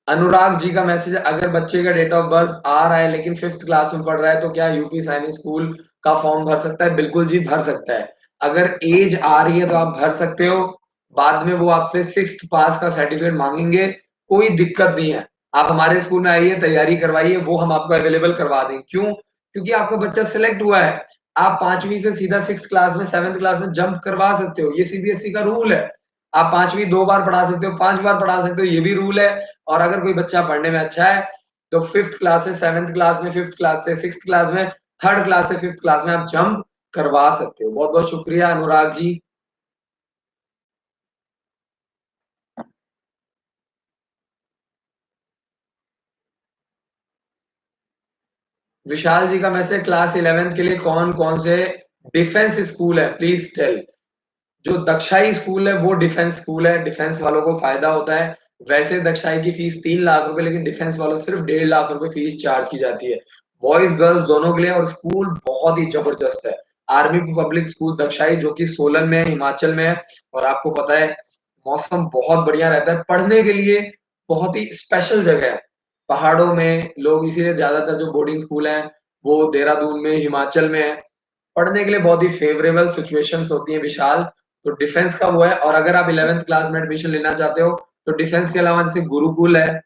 Anurag ji का मैसेज है, अगर बच्चे का डेट ऑफ बर्थ आ रहा है लेकिन 5th क्लास में पढ़ रहा है तो क्या यूपी सैनिक स्कूल का फॉर्म भर सकता है? बिल्कुल जी, भर सकता है। अगर एज आ रही है तो आप भर सकते हो, बाद में वो आपसे 6th पास का सर्टिफिकेट मांगेंगे, कोई दिक्कत नहीं है। आप हमारे स्कूल में आइए, तैयारी करवाइए, वो हम आपको अवेलेबल करवा देंगे। क्यों? क्योंकि आपका बच्चा सेलेक्ट हुआ है। आप 5वीं से सीधा 6th क्लास में, 7th क्लास में जंप करवा सकते हो। ये सीबीएसई का रूल है। आप 5वीं 2 बार पढ़ा सकते हो, 5 बार पढ़ा सकते हो, ये भी रूल है। और अगर कोई बच्चा पढ़ने में अच्छा है, तो 5th क्लास से 7th क्लास में, 5th क्लास से 6th क्लास में, 3rd क्लास से 5th क्लास में आप जंप करवा सकते हो। बहुत-बहुत शुक्रिया अनुराग जी। विशाल जी का मैसेज, क्लास 11th के लिए कौन-कौन से डिफेंस स्कूल है, प्लीज टेल। जो दक्षाई स्कूल है वो डिफेंस स्कूल है, डिफेंस वालों को फायदा होता है। वैसे दक्षाई की फीस 3 लाख रुपए, लेकिन डिफेंस वालों सिर्फ 1.5 लाख रुपए फीस चार्ज की जाती है, बॉयज गर्ल्स दोनों के लिए। और स्कूल बहुत ही जबरदस्त है, आर्मी पब्लिक स्कूल दक्षाई, जो कि सोलन में है, हिमाचल में है। और आपको पता है मौसम बहुत बढ़िया रहता है पढ़ने के लिए, बहुत ही स्पेशल जगह है। पहाड़ों में लोग, इसीलिए ज्यादातर जो बोर्डिंग स्कूल हैं वो देहरादून में, हिमाचल में है। पढ़ने के लिए बहुत ही फेवरेबल सिचुएशंस होती हैं विशाल। तो डिफेंस का वो है। और अगर आप 11th क्लास में एडमिशन लेना चाहते हो, तो डिफेंस के अलावा जैसे गुरुकुल है,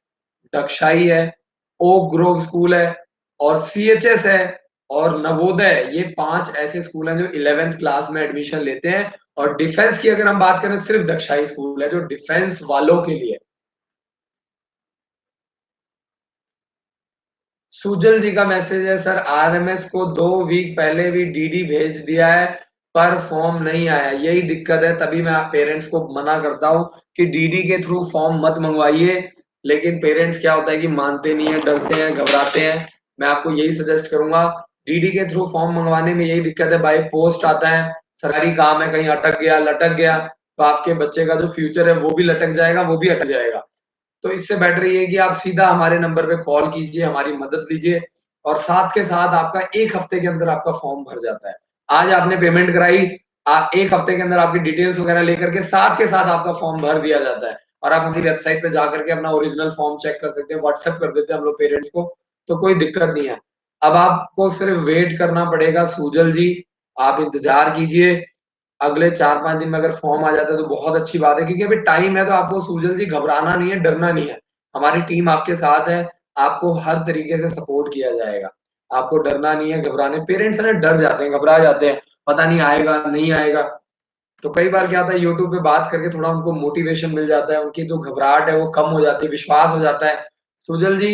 दक्षाई है, ओक ग्रोव स्कूल है, और सीएचएस है, और नवोदय, ये 5 ऐसे स्कूल हैं जो 11th क्लास में एडमिशन लेते हैं। और डिफेंस की अगर हम बात करें, सिर्फ दक्षाई स्कूल है जो डिफेंस वालों के लिए। सुजल जी का मैसेज है, सर आरएमएस को 2 वीक पहले भी डीडी भेज दिया है, पर फॉर्म नहीं आया। यही दिक्कत है, तभी मैं पेरेंट्स को मना करता हूँ कि डीडी के थ्रू फॉर्म मत मंगवाइए। लेकिन पेरेंट्स क्या होता है कि मानते नहीं है, डरते हैं, घबराते हैं। मैं आपको यही सजेस्ट करूंगा, डीडी के थ्रू फॉर्म मंगवाने में यही दिक्कत है, बाई पोस्ट आता है, सरकारी काम है, कहीं अटक गया, लटक गया, तो आपके बच्चे का जो फ्यूचर है वो भी लटक जाएगा, वो भी अटक जाएगा। तो इससे बेटर ये है कि आप सीधा हमारे नंबर पे कॉल कीजिए, हमारी मदद लीजिए, और साथ के साथ आपका 1 हफ्ते के अंदर आपका फॉर्म भर जाता है। आज आपने पेमेंट कराई, 1 हफ्ते के अंदर आपकी डिटेल्स वगैरह लेकर के साथ आपका फॉर्म भर दिया जाता है। और आप हमारी वेबसाइट पे जाकर के अपना ओरिजिनल फॉर्म चेक कर सकते हैं, व्हाट्सएप कर देते हैं हम लोग पेरेंट्स को, तो कोई दिक्कत नहीं है। अब आपको सिर्फ वेट करना पड़ेगा सुजल जी, आप इंतजार कीजिए। अगले 4-5 दिन में अगर फॉर्म आ जाता है तो बहुत अच्छी बात है, क्योंकि अभी टाइम है। तो आपको सुजल जी घबराना नहीं है, डरना नहीं है। हमारी टीम आपके साथ है, आपको हर तरीके से सपोर्ट किया जाएगा। आपको डरना नहीं है, घबराने, पेरेंट्स ना डर जाते हैं, घबरा जाते हैं, पता नहीं आएगा, नहीं आएगा। तो कई बार क्या होता है, यूट्यूब पे बात करके थोड़ा उनको मोटिवेशन मिल जाता है, उनकी जो घबराहट है वो कम हो जाती है, विश्वास हो जाता है। सुजल जी,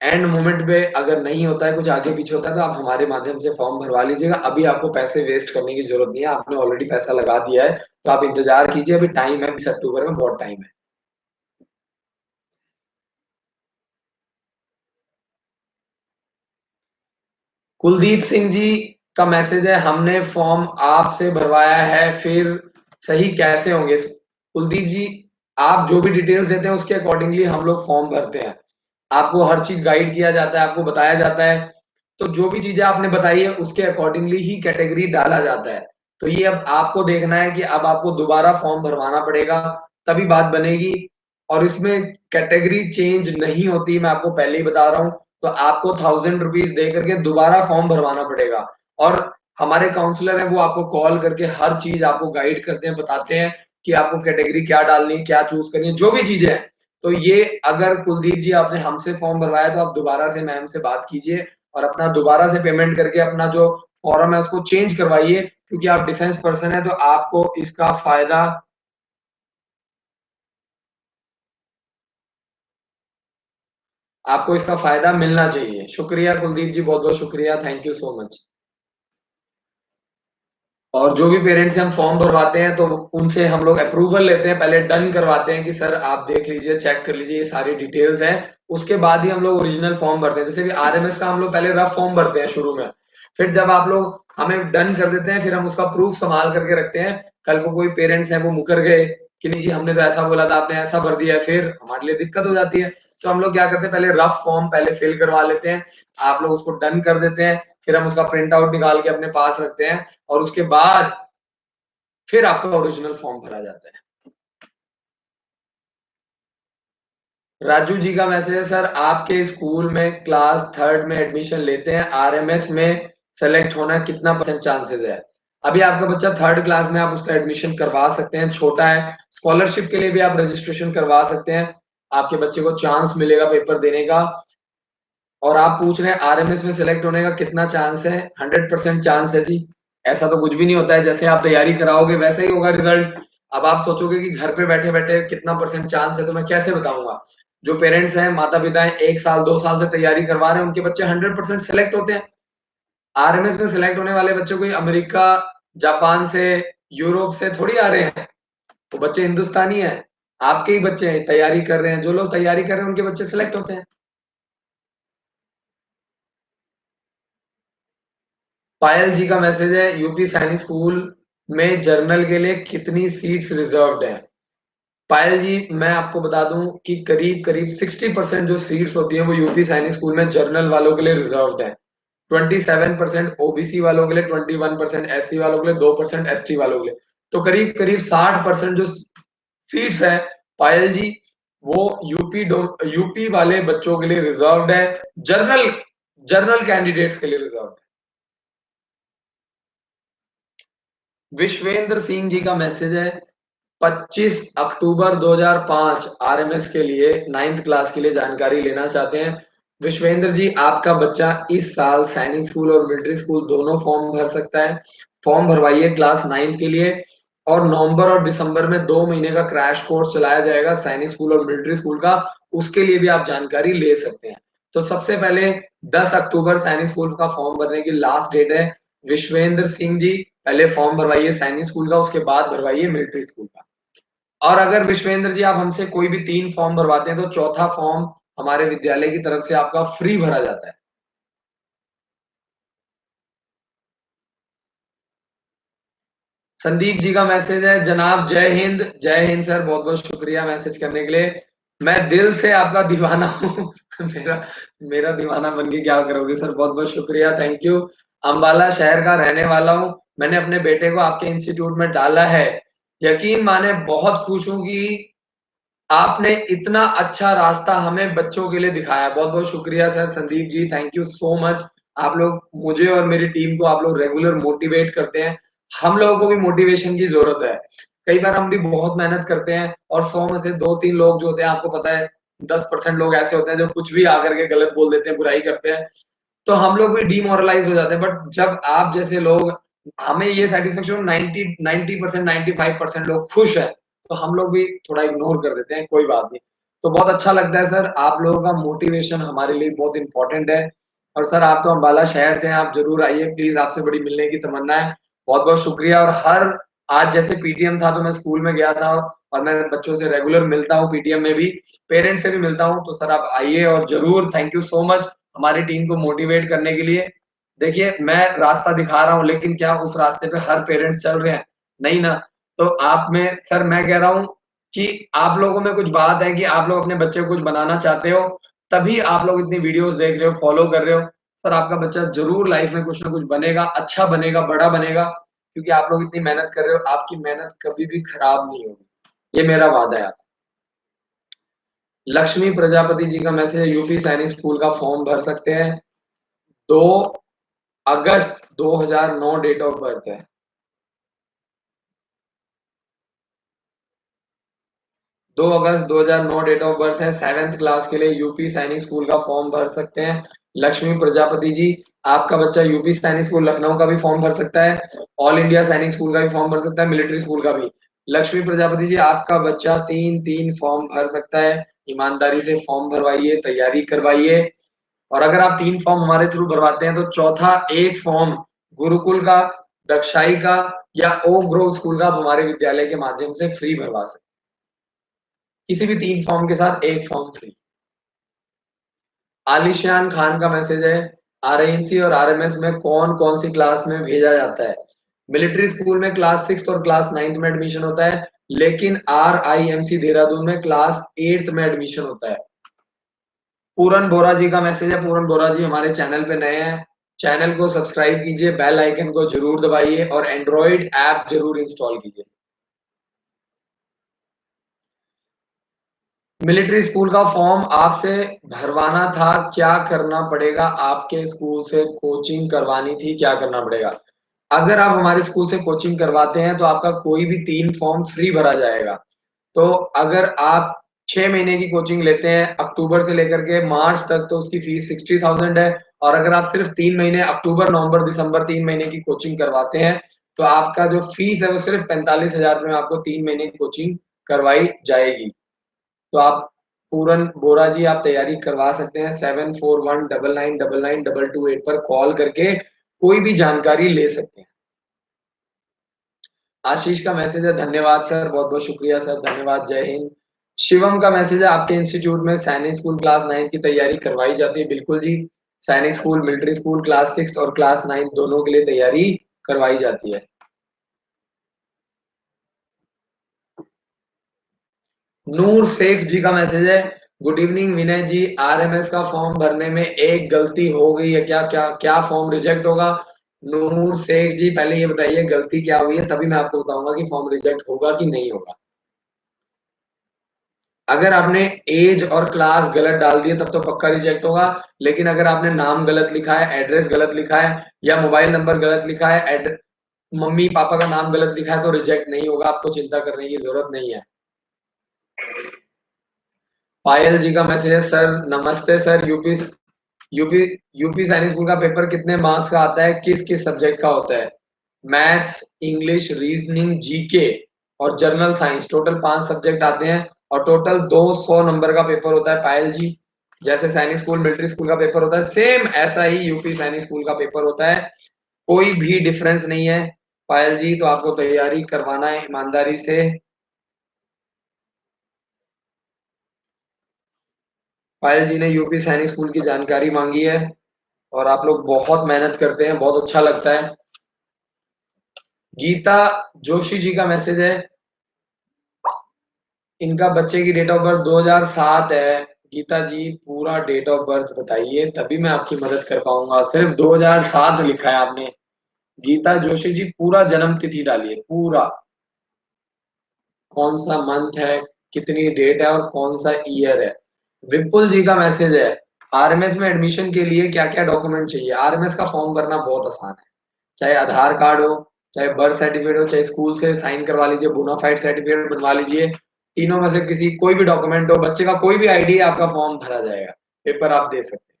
एंड मोमेंट पे अगर नहीं होता है, कुछ आगे पीछे होता है, तो आप हमारे माध्यम से फॉर्म भरवा लीजिएगा। अभी आपको पैसे वेस्ट करने की जरूरत नहीं है, आपने ऑलरेडी पैसा लगा दिया है। तो आप इंतजार कीजिए, अभी टाइम है, 20 अक्टूबर में बहुत टाइम है। कुलदीप सिंह जी का मैसेज है, हमने फॉर्म आपसे भरवाया है, फिर सही कैसे होंगे? कुलदीप जी, आप जो भी डिटेल्स देते हैं उसके अकॉर्डिंगली हम लोग फॉर्म भरते हैं। आपको हर चीज गाइड किया जाता है, आपको बताया जाता है। तो जो भी चीजें आपने बताई है उसके अकॉर्डिंगली ही कैटेगरी डाला जाता है। तो ये अब आपको देखना है कि अब आपको दोबारा फॉर्म भरवाना पड़ेगा, तभी बात बनेगी। और इसमें कैटेगरी चेंज नहीं होती, मैं आपको पहले ही बता रहा हूँ। तो आपको 1000 रुपीज दे करके दोबारा फॉर्म भरवाना पड़ेगा। और हमारे काउंसलर हैं, वो आपको कॉल करके हर चीज आपको गाइड करते हैं, बताते हैं कि आपको कैटेगरी क्या डालनी है, क्या चूज करनी है, जो भी चीजें हैं। तो ये अगर कुलदीप जी आपने हमसे फॉर्म भरवाया, तो आप दोबारा से मैम से बात कीजिए और अपना दोबारा से पेमेंट करके अपना जो फॉर्म है उसको चेंज करवाइए, क्योंकि आप डिफेंस पर्सन है, तो आपको इसका फायदा, मिलना चाहिए। शुक्रिया कुलदीप जी, बहुत बहुत शुक्रिया, थैंक यू सो मच। और जो भी पेरेंट्स से हम फॉर्म भरवाते हैं, तो उनसे हम लोग अप्रूवल लेते हैं, पहले डन करवाते हैं कि सर आप देख लीजिए, चेक कर लीजिए, ये सारी डिटेल्स हैं। उसके बाद ही हम लोग ओरिजिनल फॉर्म भरते हैं। जैसे भी आरएमएस का हम लोग पहले रफ फॉर्म भरते हैं शुरू में, फिर जब आप लोग हमें डन कर देते हैं, फिर हम उसका प्रूफ संभाल करके रखते हैं। कल को कोई पेरेंट्स हैं वो मुकर गए कि नहीं जी हमने तो ऐसा बोला था, आपने ऐसा भर दिया है, फिर हमारे लिए दिक्कत हो जाती है। तो हम लोग क्या करते हैं, पहले रफ फॉर्म पहले फिल करवा लेते हैं, आप लोग उसको डन कर देते हैं, फिर हम उसका प्रिंट आउट निकाल के अपने पास रखते हैं, और उसके बाद फिर आपका ओरिजिनल फॉर्म भरा जाता है। राजू जी का मैसेज है, सर आपके स्कूल में क्लास 3rd में एडमिशन लेते हैं, आरएमएस में सेलेक्ट होना कितना % चांसेस है? अभी आपका बच्चा 3rd क्लास में, आप उसका एडमिशन करवा सकते हैं, छोटा है। स्कॉलरशिप के लिए भी आप रजिस्ट्रेशन करवा सकते हैं, आपके बच्चे को चांस मिलेगा पेपर देने का। और आप पूछ रहे हैं आरएमएस में सिलेक्ट होने का कितना चांस है? 100% चांस है जी। ऐसा तो कुछ भी नहीं होता है, जैसे आप तैयारी कराओगे वैसे ही होगा रिजल्ट। अब आप सोचोगे कि घर पे बैठे-बैठे कितना परसेंट चांस है, तो मैं कैसे बताऊँगा? जो पेरेंट्स हैं, माता-पिता हैं, 1 साल, 2 साल से तैयारी करवा रहे हैं, उनके बच्चे 100% सेलेक्ट होते हैं। आरएमएस में सिलेक्ट होने वाले बच्चे कोई अमेरिका, जापान से, यूरोप से थोड़ी आ रहे हैं। वो बच्चे हिंदुस्तानी हैं, आपके ही बच्चे हैं, तैयारी कर रहे हैं। जो लोग तैयारी कर रहे हैं, उनके बच्चे सिलेक्ट होते हैं। पायल जी का मैसेज है, यूपी सैनिक स्कूल में जर्नल के लिए कितनी सीट्स रिजर्व्ड हैं? पायल जी, मैं आपको बता दूं कि करीब-करीब 60% जो सीट्स होती हैं, वो यूपी सैनिक स्कूल में जर्नल वालों के लिए रिजर्व्ड हैं। 27% ओबीसी वालों के लिए, 21% एससी वालों के लिए, 2% एसटी वालों के लिए। तो करीब-करीब 60% जो सीट्स हैं, पायल जी, वो यूपी वाले बच्चों के लिए रिजर्व्ड है। जर्नल जर्नल कैंडिडेट्स के लिए रिजर्व्ड है। विश्वेंद्र सिंह जी का मैसेज है, 25 अक्टूबर 2005 आरएमएस के लिए 9th क्लास के लिए जानकारी लेना चाहते हैं। विश्वेंद्र जी, आपका बच्चा इस साल सैनिक स्कूल और मिलिट्री स्कूल दोनों फॉर्म भर सकता है। फॉर्म भरवाइए क्लास 9th के लिए, और नवंबर और दिसंबर में 2 महीने का क्रैश कोर्स चलाया जाएगा सैनिक स्कूल और मिलिट्री स्कूल का, उसके लिए भी आप जानकारी ले सकते हैं। तो सबसे पहले 10 अक्टूबर सैनिक स्कूल का फॉर्म भरने की लास्ट डेट है। विश्वेंद्र सिंह जी, पहले फॉर्म भरवाइए सैनिक स्कूल का, उसके बाद भरवाइए मिलिट्री स्कूल का। और अगर विश्वेंद्र जी आप हमसे कोई भी 3 फॉर्म भरवाते हैं, तो चौथा फॉर्म हमारे विद्यालय की तरफ से आपका फ्री भरा जाता है। संदीप जी का मैसेज है, जनाब जय हिंद सर, बहुत-बहुत शुक्रिया मैसेज करने के लिए। मैं दिल से आपका दीवाना हूँ। मेरा मेरा दीवाना बन के क्या करोगे सर, बहुत-बहुत शुक्रिया, थैंक यू। अम्बाला शहर का रहने वाला हूँ, मैंने अपने बेटे को आपके इंस्टीट्यूट में डाला है। यकीन माने बहुत खुश हूँ कि आपने इतना अच्छा रास्ता हमें बच्चों के लिए दिखाया। बहुत-बहुत शुक्रिया sir Sandeep ji, thank you so much. आप लोग मुझे और मेरी टीम को आप लोग रेगुलर मोटिवेट करते हैं। हम लोगों को भी मोटिवेशन की ज़रूरत है। कई बार हम भी बहुत मेहनत करते हैं और 100 में से 2-3 लोग जो होते हैं, आपको पता है 10% लोग ऐसे होते हैं जो कुछ भी आकर के गलत बोल देते हैं, बुराई करते हैं। तो हम लोग भी डिमोरलाइज़ हो जाते हैं, बट जब आप जैसे लोग, हमें ये सैटिस्फैक्शन 90% 95% लोग खुश हैं, तो हम लोग भी थोड़ा इग्नोर कर देते हैं, कोई बात नहीं। तो बहुत अच्छा लगता है सर, आप लोगों का मोटिवेशन हमारे लिए बहुत इम्पोर्टेंट है। और सर आप तो अम्बाला शहर से हैं, आप ज़रूर आइए प्लीज़, आपसे बड़ी मिलने की तमन्ना है। बहुत-बहुत शुक्रिया। और हर आज जैसे पीटीएम था, तो मैं स्कूल में गया था और मैं बच्चों से रेगुलर मिलता हूँ, पीटीएम में भी, पेरेंट्स से भी मिलता हूँ। तो सर आप आइए और ज़रूर, थैंक यू सो मच हमारी टीम को मोटिवेट करने के लिए। देखिए, मैं रास्ता दिखा रहा हूँ, लेकिन क्या उस रास्ते पे हर पेरेंट्स चल रहे हैं? नहीं ना। तो आप में सर मैं कह रहा हूँ कि आप लोगों में कुछ बात है कि आप लोग अपने बच्चे को कुछ बनाना चाहते हो, तभी आप लोग इतनी वीडियोज़ देख रहे हो, फॉलो कर रहे हो। सर आपका बच्चा ज़रूर लाइफ में कुछ ना कुछ बनेगा, अच्छा बनेगा, बड़ा बनेगा, क्योंकि आप लोग इतनी मेहनत कर रहे हो, आपकी मेहनत कभी भी खराब नहीं होगी। ये मेरा वादा है आपसे। लक्ष्मी प्रजापति जी का मैसेज है, यूपी सैनिक स्कूल का फॉर्म भर सकते हैं। 2 अगस्त 2009 डेट ऑफ बर्थ है। 2 अगस्त 2009 डेट ऑफ बर्थ है, 7th क्लास के लिए यूपी सैनिक स्कूल का फॉर्म भर सकते हैं। लक्ष्मी प्रजापति जी, आपका बच्चा यूपी सैनिक स्कूल लखनऊ का भी फॉर्म भर सकता है, ऑल इंडिया सैनिक स्कूल का भी फॉर्म भर सकता है, मिलिट्री स्कूल का भी। लक्ष्मी प्रजापति जी, आपका बच्चा 3-3 फॉर्म भर सकता है। ईमानदारी से फॉर्म भरवाइए, तैयारी करवाइए। और अगर आप 3 फॉर्म हमारे थ्रू भरवाते हैं, तो चौथा एक फॉर्म गुरुकुल का, दक्षाई का या ओक ग्रोव स्कूल का आप हमारे विद्यालय के माध्यम से फ्री भरवा सकते हैं। किसी भी 3 फॉर्म के साथ 1 फॉर्म फ्री। आलिशान खान का मैसेज है, आरएमसी और आरएमएस में कौन-कौन सी क्लास में भेजा जाता है? मिलिट्री स्कूल में क्लास 6th और क्लास 9th में एडमिशन होता है, लेकिन आरआईएमसी देहरादून में क्लास 8th में एडमिशन होता है। पूरन बोरा जी का मैसेज है, पूरन बोरा जी हमारे चैनल पे नए हैं, चैनल को सब्सक्राइब कीजिए, बेल आइकन को ज़रूर दबाइए और एंड्रॉइड ऐप ज़रूर इंस्टॉल कीजिए। मिलिट्री स्कूल का फॉर्म आपसे भरवाना था, क्या करना पड़ेगा? आपके स्कूल से कोचिंग करवानी थी, क्या करना पड़ेगा? अगर आप हमारे स्कूल से कोचिंग करवाते हैं तो आपका कोई भी 3 फॉर्म फ्री भरा जाएगा। तो अगर आप 6 महीने की कोचिंग लेते हैं अक्टूबर से लेकर के मार्च तक तो उसकी फीस 60,000 है और अगर आप सिर्फ 3 महीने अक्टूबर, नवंबर, दिसंबर 3 महीने की कोचिंग करवाते हैं तो आपका जो फीस है वो सिर्फ 45,000 में आपको 3 महीने की कोचिंग करवाई जाएगी। तो आप पूरन बोरा जी आप तैयारी करवा सकते हैं 7419999228 पर कॉल करके कोई भी जानकारी ले सकते हैं। आशीष का मैसेज है धन्यवाद सर, बहुत-बहुत शुक्रिया सर, धन्यवाद, जय हिंद। शिवम का मैसेज है आपके इंस्टीट्यूट में सैनिक स्कूल क्लास 9 की तैयारी करवाई जाती है। बिल्कुल जी, सैनिक स्कूल, मिलिट्री स्कूल क्लास 6 और क्लास 9 दोनों के लिए तैयारी करवाई जाती है। नूर शेख जी का मैसेज है गुड इवनिंग विनय जी, आरएमएस का फॉर्म भरने में एक गलती हो गई है क्या क्या क्या फॉर्म रिजेक्ट होगा? नूर शेख जी पहले ये बताइए गलती क्या हुई है तभी मैं आपको बताऊंगा कि फॉर्म रिजेक्ट होगा कि नहीं होगा। अगर आपने एज और क्लास गलत डाल दिए तब तो पक्का रिजेक्ट होगा, लेकिन अगर आपने नाम गलत लिखा है, एड्रेस गलत लिखा है या मोबाइल नंबर गलत लिखा है, मम्मी पापा का नाम गलत लिखा है तो रिजेक्ट नहीं होगा, आपको चिंता करने की जरूरत नहीं है। पायल जी का मैसेज है सर नमस्ते sir, UP UP Sainik school का पेपर कितने मार्क्स का आता है, किस किस सब्जेक्ट का होता है? मैथ्स, इंग्लिश, रीजनिंग, जीके और जनरल साइंस टोटल 5 सब्जेक्ट आते हैं और टोटल 200 नंबर का पेपर होता है पायल जी। जैसे सैनिक स्कूल मिलिट्री स्कूल का पेपर होता है सेम ऐसा ही यूपी सैनिक स्कूल का पेपर होता है, कोई भी डिफरेंस नहीं है। पायल जी तो आपको तैयारी करवाना है ईमानदारी से। पायल जी ने यूपी सैनिक स्कूल की जानकारी मांगी है और आप लोग बहुत मेहनत करते हैं, बहुत अच्छा लगता है। गीता जोशी जी का मैसेज है इनका बच्चे की डेट ऑफ बर्थ 2007 है। गीता जी पूरा डेट ऑफ बर्थ बताइए तभी मैं आपकी मदद कर पाऊंगा, सिर्फ 2007 लिखा है आपने। गीता जोशी जी पूरा जन्म तिथि डालिए, पूरा कौन सा मंथ है, कितनी डेट है और कौन सा ईयर है। विपुल जी का मैसेज है आरएमएस में एडमिशन के लिए क्या क्या डॉक्यूमेंट चाहिए? आरएमएस का फॉर्म भरना बहुत आसान है, चाहे आधार कार्ड हो, चाहे बर्थ सर्टिफिकेट हो, चाहे स्कूल से साइन करवा लीजिए, बोनाफाइड सर्टिफिकेट बनवा लीजिए, तीनों में से किसी कोई भी डॉक्यूमेंट हो, बच्चे का कोई भी आईडी है आपका फॉर्म भरा जाएगा, पेपर आप दे सकते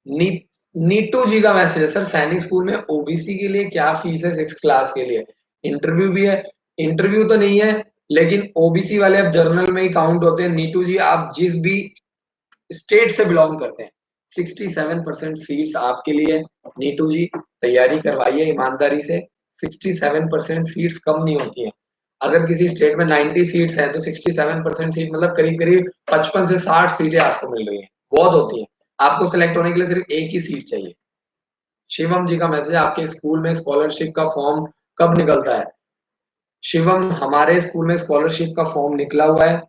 हैं। नी, नीटू जी का मैसेज है सर सैनिक स्कूल में ओबीसी के लिए क्या फीस है 6 क्लास के लिए? इंटरव्यू भी है, इंटरव्यू तो नहीं है लेकिन ओबीसी वाले अब जर्नल में ही काउंट होते हैं। नीटू जी आप जिस भी स्टेट से बिलोंग करते हैं 67% सीट्स आपके लिए। नीटू जी तैयारी करवाइए ईमानदारी से, 67% सीट्स कम नहीं होती हैं। अगर किसी स्टेट में 90 सीट्स हैं तो 67% सीट मतलब करीब करीब 55 से 60 सीटें आपको मिल रही हैं, बहुत होती हैं। आपको सिलेक्ट होने के लिए सिर्फ एक ही सीट चाहिए। शिवम जी का मैसेज आपके स्कूल में स्कॉलरशिप का फॉर्म कब निकलता है? शिवम हमारे स्कूल में स्कॉलरशिप का फॉर्म निकला हुआ है,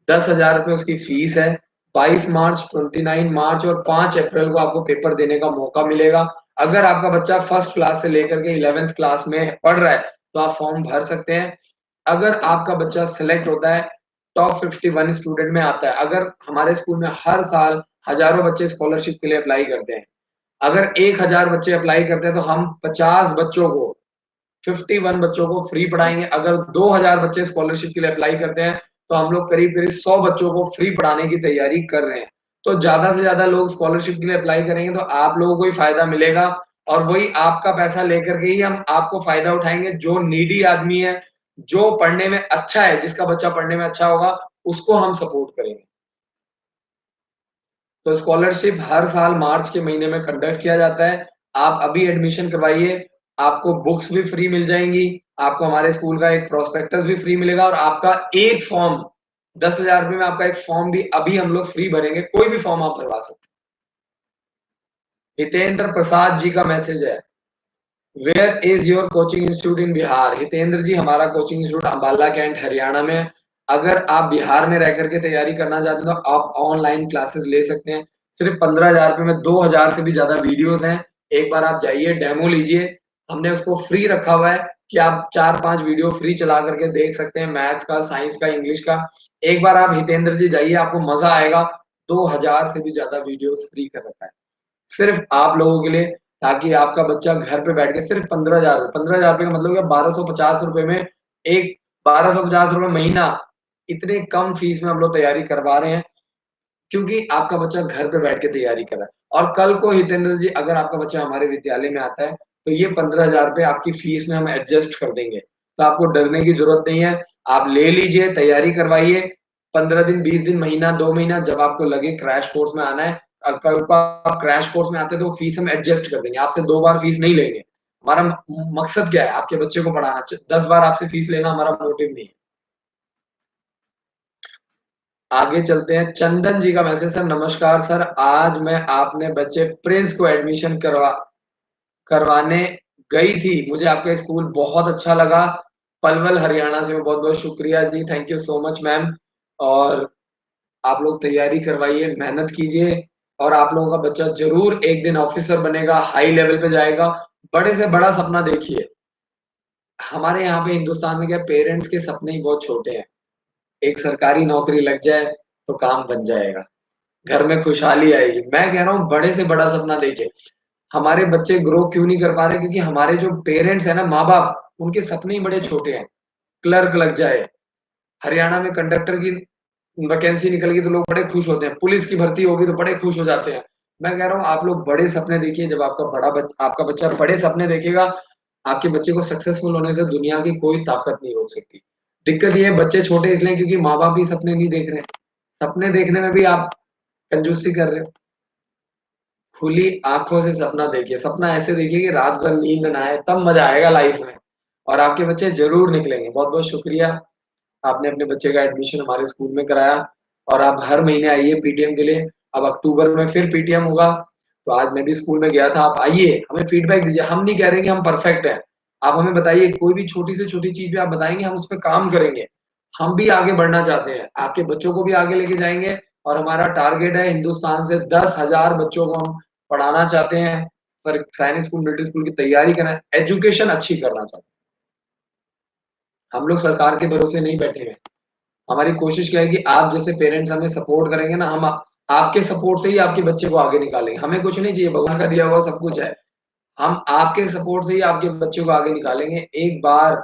10,000 रुपए उसकी फीस है। 22 मार्च, 29 मार्च और 5 अप्रैल को आपको पेपर देने का मौका मिलेगा। अगर आपका बच्चा फर्स्ट क्लास से लेकर के 11th क्लास में पढ़ रहा है तो आप फॉर्म भर सकते हैं। अगर आपका बच्चा सिलेक्ट होता है टॉप 51 स्टूडेंट में आता है, अगर हमारे स्कूल में हर साल हजारों बच्चे स्कॉलरशिप के लिए अप्लाई करते हैं, अगर 1000 बच्चे अप्लाई करते हैं तो हम 50 बच्चों को 51 बच्चों को फ्री पढ़ाएंगे। अगर 2000 बच्चे स्कॉलरशिप के लिए अप्लाई करते हैं तो हम लोग करीब करीब 100 बच्चों को फ्री पढ़ाने की तैयारी कर रहे हैं। तो ज्यादा से ज्यादा लोग स्कॉलरशिप के लिए अप्लाई करेंगे तो आप लोगों को ही फायदा मिलेगा और वही आपका पैसा लेकर के ही हम आपको फायदा उठाएंगे। जो नीडी आदमी है, जो पढ़ने में अच्छा है, जिसका बच्चा पढ़ने में अच्छा होगा उसको हम सपोर्ट करेंगे। तो स्कॉलरशिप हर साल मार्च के महीने में कंडक्ट किया जाता है। आप अभी एडमिशन करवाइए, आपको बुक्स भी फ्री मिल जाएंगी, आपको हमारे स्कूल का एक प्रोस्पेक्टस भी फ्री मिलेगा और आपका एक फॉर्म 10,000 रुपए में आपका एक फॉर्म भी अभी हम लोग फ्री भरेंगे, कोई भी फॉर्म आप भरवा सकते हैं। हितेंद्र प्रसाद जी का मैसेज है where is your coaching institute in Bihar? Hitendra ji हमारा coaching institute Ambala cantt Haryana में है। अगर आप बिहार में रह करके तैयारी करना चाहते हैं तो आप ऑनलाइन क्लासेस ले सकते हैं। सिर्फ 15,000 में 2,000 से भी ज्यादा वीडियोस हैं। एक बार आप जाइए डेमो लीजिए, हमने उसको फ्री रखा हुआ है कि आप 4-5 वीडियो फ्री चला करके देख सकते हैं, मैथ्स का, साइंस का, इंग्लिश का। एक बार आप हितेंद्र जी जाइए, आपको मजा आएगा। 2,000 से भी ज्यादा वीडियोस फ्री कर रखा है। सिर्फ आप लोगों के लिए, ताकि आपका बच्चा घर पे बैठ के सिर्फ 15,000 15,000 का मतलब क्या, 1250 रुपए में एक 1250 रुपए महीना, इतने कम फीस में हम लोग तैयारी करवा रहे हैं, क्योंकि आपका बच्चा घर पे बैठ के तैयारी कर रहा है। और कल को हितेंद्र जी, अगर आपका बच्चा हमारे विद्यालय में आता है, तो ये 15,000 रुपए आपकी फीस में हम एडजस्ट कर देंगे। तो आपको डरने की जरूरत नहीं है। आप ले लीजिए, तैयारी करवाइए। 15 दिन, 20 दिन, महीना, 2 महीना, जब आपको लगे क्रैश कोर्स में आना है, कल को आप क्रैश कोर्स में आते हैं तो फीस हम एडजस्ट कर देंगे। आपसे 2 बार फीस नहीं लेंगे। हमारा मकसद क्या है? आपके बच्चे को पढ़ाना। 10 बार आपसे फीस लेना हमारा मोटिव नहीं है। आगे चलते हैं। चंदन जी का मैसेज, सर नमस्कार सर, आज मैं आपने बच्चे प्रिंस को एडमिशन करवाने गई थी। मुझे आपका स्कूल बहुत अच्छा लगा। पलवल हरियाणा से हूँ। बहुत बहुत शुक्रिया जी, thank you so much ma'am. और आप लोग तैयारी करवाइए, मेहनत कीजिए, और आप लोगों का बच्चा जरूर एक दिन ऑफिसर बनेगा, हाई लेवल पे जाएगा। बड़े से बड़ा सपना देखिए। हमारे यहाँ पे हिंदुस्तान में क्या, पेरेंट्स के सपने ही बहुत छोटे हैं। एक सरकारी नौकरी लग जाए तो काम बन जाएगा, घर में खुशहाली आएगी। मैं कह रहा हूँ बड़े से बड़ा सपना देखिए। हमारे बच्चे ग्रो क्यों नहीं कर पा रहे? क्योंकि हमारे जो पेरेंट्स है ना, माँ बाप, उनके सपने ही बड़े छोटे हैं। क्लर्क लग जाए, हरियाणा में कंडक्टर की वैकेंसी निकल गई तो लोग बड़े खुश होते हैं, पुलिस की भर्ती होगी तो बड़े खुश हो जाते हैं। मैं कह रहा हूँ आप लोग बड़े सपने देखिए। जब आपका बच्चा बड़े सपने देखेगा, आपके बच्चे को सक्सेसफुल होने से दुनिया की कोई ताकत नहीं रोक सकती। दिक्कत ये है, बच्चे छोटे इसलिए क्योंकि माँ बाप भी सपने नहीं देख रहे हैं। सपने देखने में भी आप कंजूसी कर रहे हो। खुली आंखों से सपना देखिए। सपना ऐसे देखिए कि रात भर नींद ना आए, तब मजा आएगा लाइफ में। और आपके बच्चे जरूर निकलेंगे। बहुत बहुत शुक्रिया, आपने अपने बच्चे का एडमिशन हमारे स्कूल में कराया। और आप हर महीने आइए पीटीएम के लिए। अब अक्टूबर में फिर पीटीएम होगा, तो आज मैं भी स्कूल में गया था। आप आइए, हमें फीडबैक दीजिए। हम नहीं कह रहे कि हम परफेक्ट हैं। आप हमें बताइए, कोई भी छोटी से छोटी चीज भी आप बताएंगे, हम उस पर काम करेंगे। हम भी आगे बढ़ना चाहते हैं, आपके बच्चों को भी आगे लेके जाएंगे। और हमारा टारगेट है हिंदुस्तान से 10,000 बच्चों को हम पढ़ाना चाहते हैं। पर सैनिक स्कूल, मिलिट्री स्कूल की तैयारी करना, एजुकेशन अच्छी करना चाहते हैं। हम लोग सरकार के भरोसे नहीं बैठे हैं। हमारी कोशिश क्या है कि आप जैसे पेरेंट्स हमें सपोर्ट करेंगे ना, हम आपके सपोर्ट से ही आपके बच्चे को आगे निकालेंगे। हमें कुछ नहीं चाहिए, भगवान का दिया हुआ सब कुछ है। हम आपके सपोर्ट से ही आपके बच्चे को आगे निकालेंगे। एक बार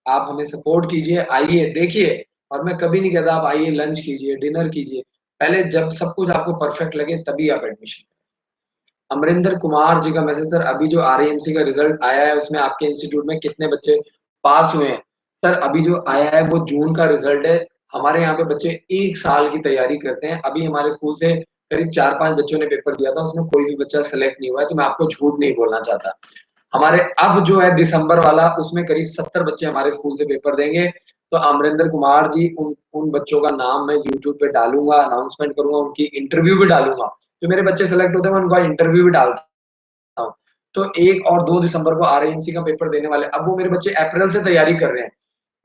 आप हमें सपोर्ट कीजिए, आइए देखिए। और मैं कभी नहीं कहता आप आइए लंच कीजिए, डिनर कीजिए। पहले जब सब कुछ आपको परफेक्ट लगे तभी आप एडमिशन। अमरिंदर कुमार जी का मैसेज, सर अभी जो आरएएमसी का रिजल्ट आया है उसमें आपके इंस्टीट्यूट में कितने बच्चे पास हुए हैं? सर अभी जो आया है वो जून का रिजल्ट है। हमारे यहाँ पे बच्चे 1 साल की तैयारी करते हैं। अभी हमारे स्कूल से करीब 4-5 बच्चों ने पेपर दिया था, उसमें कोई भी बच्चा सेलेक्ट नहीं हुआ है, तो मैं आपको झूठ नहीं बोलना चाहता। हमारे अब जो है दिसंबर वाला, उसमें करीब 70 बच्चे हमारे स्कूल से पेपर देंगे। तो अमरिंदर कुमार जी, उन उन बच्चों का नाम मैं यूट्यूब पे डालूंगा, अनाउंसमेंट करूंगा, उनकी इंटरव्यू भी डालूंगा। जो मेरे बच्चे सेलेक्ट होते हैं मैं उनका इंटरव्यू भी डालता हूँ। तो 1 और 2 दिसंबर को आरएएमसी का पेपर देने वाले हैं। अब वो मेरे बच्चे अप्रैल से तैयारी कर रहे हैं,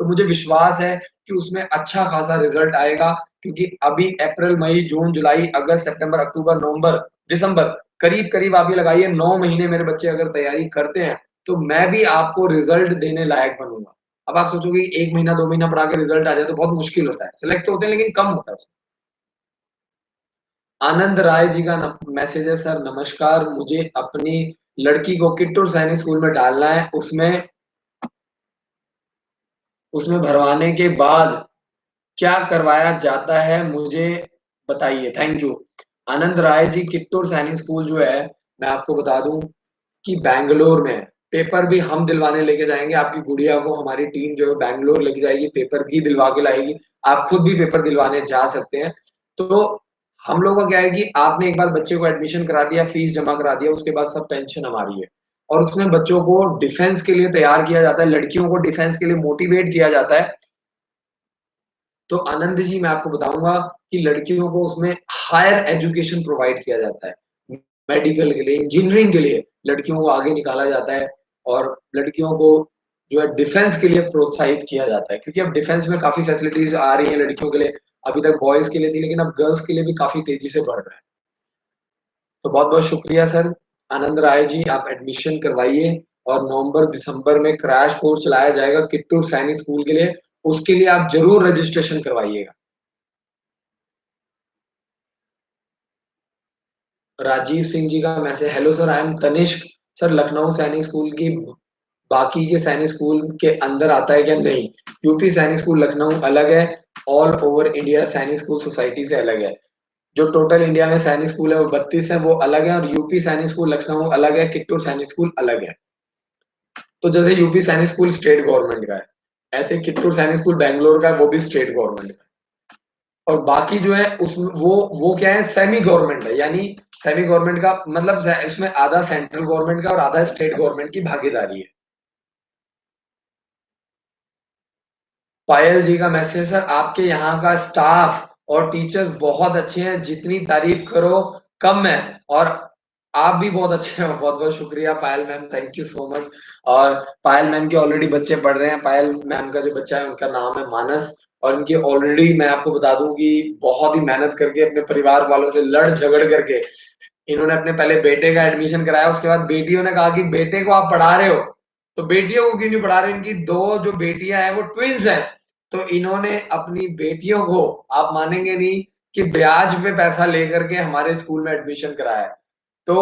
तो मुझे विश्वास है कि उसमें अच्छा खासा रिजल्ट आएगा। क्योंकि अभी अप्रैल, मई, जून, जुलाई, अगस्त, सितंबर, अक्टूबर, नवंबर, दिसंबर, करीब करीब आप ये लगाइए 9 महीने मेरे बच्चे अगर तैयारी करते हैं, तो मैं भी आपको रिजल्ट देने लायक बनूंगा। अब आप सोचोगे कि 1 महीना 2 महीना पढ़ा के रिजल्ट आ जाए तो बहुत मुश्किल होता है। सिलेक्ट होते हैं लेकिन कम होता है। आनंद राय जी का मैसेज है, सर नमस्कार, मुझे अपनी लड़की को किट्टूर सैनिक स्कूल में डालना है। उसमें उसमें भरवाने के बाद क्या करवाया जाता है मुझे बताइए, थैंक यू। आनंद राय जी, किट्टूर सैनिक स्कूल जो है, मैं आपको बता दूं कि बैंगलोर में है। पेपर भी हम दिलवाने लेके जाएंगे। आपकी गुड़िया को हमारी टीम जो है बैंगलोर लेके जाएगी, पेपर भी दिलवा के लाएगी। आप खुद भी पेपर दिलवाने जा सकते हैं। तो हम लोग का क्या है कि आपने एक बार बच्चे को एडमिशन करा दिया, फीस जमा करा दिया, उसके बाद सब टेंशन हमारी है। और उसमें बच्चों को डिफेंस के लिए तैयार किया जाता है, लड़कियों को डिफेंस के लिए मोटिवेट किया जाता है। तो आनंद जी, मैं आपको बताऊंगा कि लड़कियों को उसमें हायर एजुकेशन प्रोवाइड किया जाता है। मेडिकल के लिए, इंजीनियरिंग के लिए लड़कियों को आगे निकाला जाता है। और लड़कियों को जो है डिफेंस के लिए प्रोत्साहित किया जाता है, क्योंकि अब डिफेंस में काफी फैसिलिटीज आ रही है लड़कियों के लिए। अभी तक बॉयज के लिए थी, लेकिन अब गर्ल्स के लिए भी काफी तेजी से बढ़ रहा है। तो बहुत बहुत शुक्रिया सर। आनंद राय जी, आप एडमिशन करवाइए। और नवंबर दिसंबर में क्रैश कोर्स चलाया जाएगा किट्टूर सैनिक स्कूल के लिए। उसके लिए आप जरूर रजिस्ट्रेशन करवाइएगा। राजीव सिंह जी का message, hello sir, I am Tanishq. Sir, Lucknow Sainik school की बाकी के सैनिक स्कूल के अंदर आता है क्या? नहीं, यूपी सैनिक स्कूल लखनऊ अलग है, ऑल ओवर इंडिया सैनिक स्कूल सोसाइटी से अलग है। जो टोटल इंडिया में सैनिक स्कूल है वो 32 है, वो अलग है, और यूपी सैनिक स्कूल लखनऊ अलग है, किट्टूर सैनिक स्कूल अलग है। तो जैसे UP Sainik school state government का है, ऐसे किट्टूर सैनिक स्कूल बैंगलोर का है, वो भी स्टेट गवर्नमेंट का है। और बाकी जो है उस वो क्या है, सेमी गवर्नमेंट है, यानी सेमी गवर्नमेंट का मतलब इसमें आधा सेंट्रल गवर्नमेंट का और आधा स्टेट गवर्नमेंट की भागीदारी है। पायल जी का मैसेज, सर आपके यहाँ का स्टाफ और टीचर्स बहुत अच्छे हैं, जितनी तारीफ करो कम है, और आप भी बहुत अच्छे हैं। बहुत बहुत शुक्रिया Payal ma'am, thank you so much. और पायल मैम के ऑलरेडी बच्चे पढ़ रहे हैं। पायल मैम का जो बच्चा है उनका नाम है मानस, और इनकी ऑलरेडी मैं आपको बता दूं कि बहुत ही मेहनत करके अपने परिवार वालों से लड़ झगड़ करके इन्होंने अपने पहले बेटे का एडमिशन कराया। उसके बाद बेटियों ने कहा कि बेटे को आप पढ़ा रहे हो तो बेटियों को क्यों नहीं पढ़ा रहे? इनकी दो जो बेटियां हैं वो ट्विंस हैं, तो इन्होंने अपनी बेटियों को, आप मानेंगे नहीं, कि ब्याज पे पैसा लेकर के हमारे स्कूल में एडमिशन कराया है। तो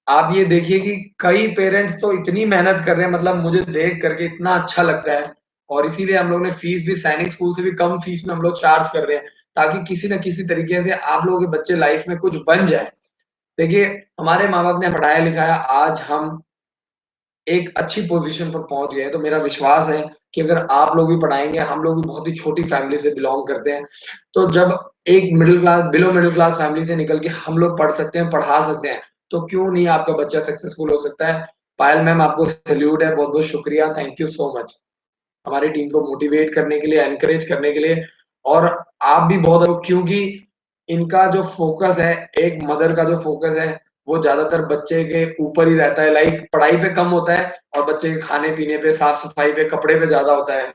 आप ये देखिए कि कई पेरेंट्स तो इतनी मेहनत कर रहे हैं, मतलब मुझे देख करके इतना अच्छा लगता है। और इसीलिए हम लोग ने फीस भी सैनिक स्कूल से भी कम फीस में हम लोग चार्ज कर रहे हैं, ताकि किसी न किसी तरीके से आप लोगों के बच्चे लाइफ में कुछ बन जाए। देखिए, हमारे माँ-बाप ने पढ़ाया लिखाया, आज हम एक अच्छी पोज़ीशन पर पहुँच गए हैं, तो मेरा विश्वास है कि अगर आप लोग भी पढ़ाएँगे, हम लोग भी बहुत ही छोटी फैमिली से बिलॉन्ग करते हैं, तो जब एक middle class below middle class family से निकल के हम लोग पढ़ सकते हैं, पढ़ा सकते हैं, तो क्यों नहीं आपका बच्चा सक्सेसफुल हो सकता है। पायल मैम, आपको सैल्यूट है, बहुत-बहुत शुक्रिया, थैंक यू सो मच। हमारी टीम को मोटिवेट करने के लिए, एनकरेज करने के लिए, और आप भी बहुत हो, क्योंकि इनका जो फ़ोकस है, एक मदर का जो फ़ोकस है, वो ज़्यादातर बच्चे के ऊपर ही रहता है, लाइक पढ़ाई पे कम होता है और बच्चे के खाने-पीने पे, साफ-सफाई पे, कपड़े पे ज़्यादा होता है,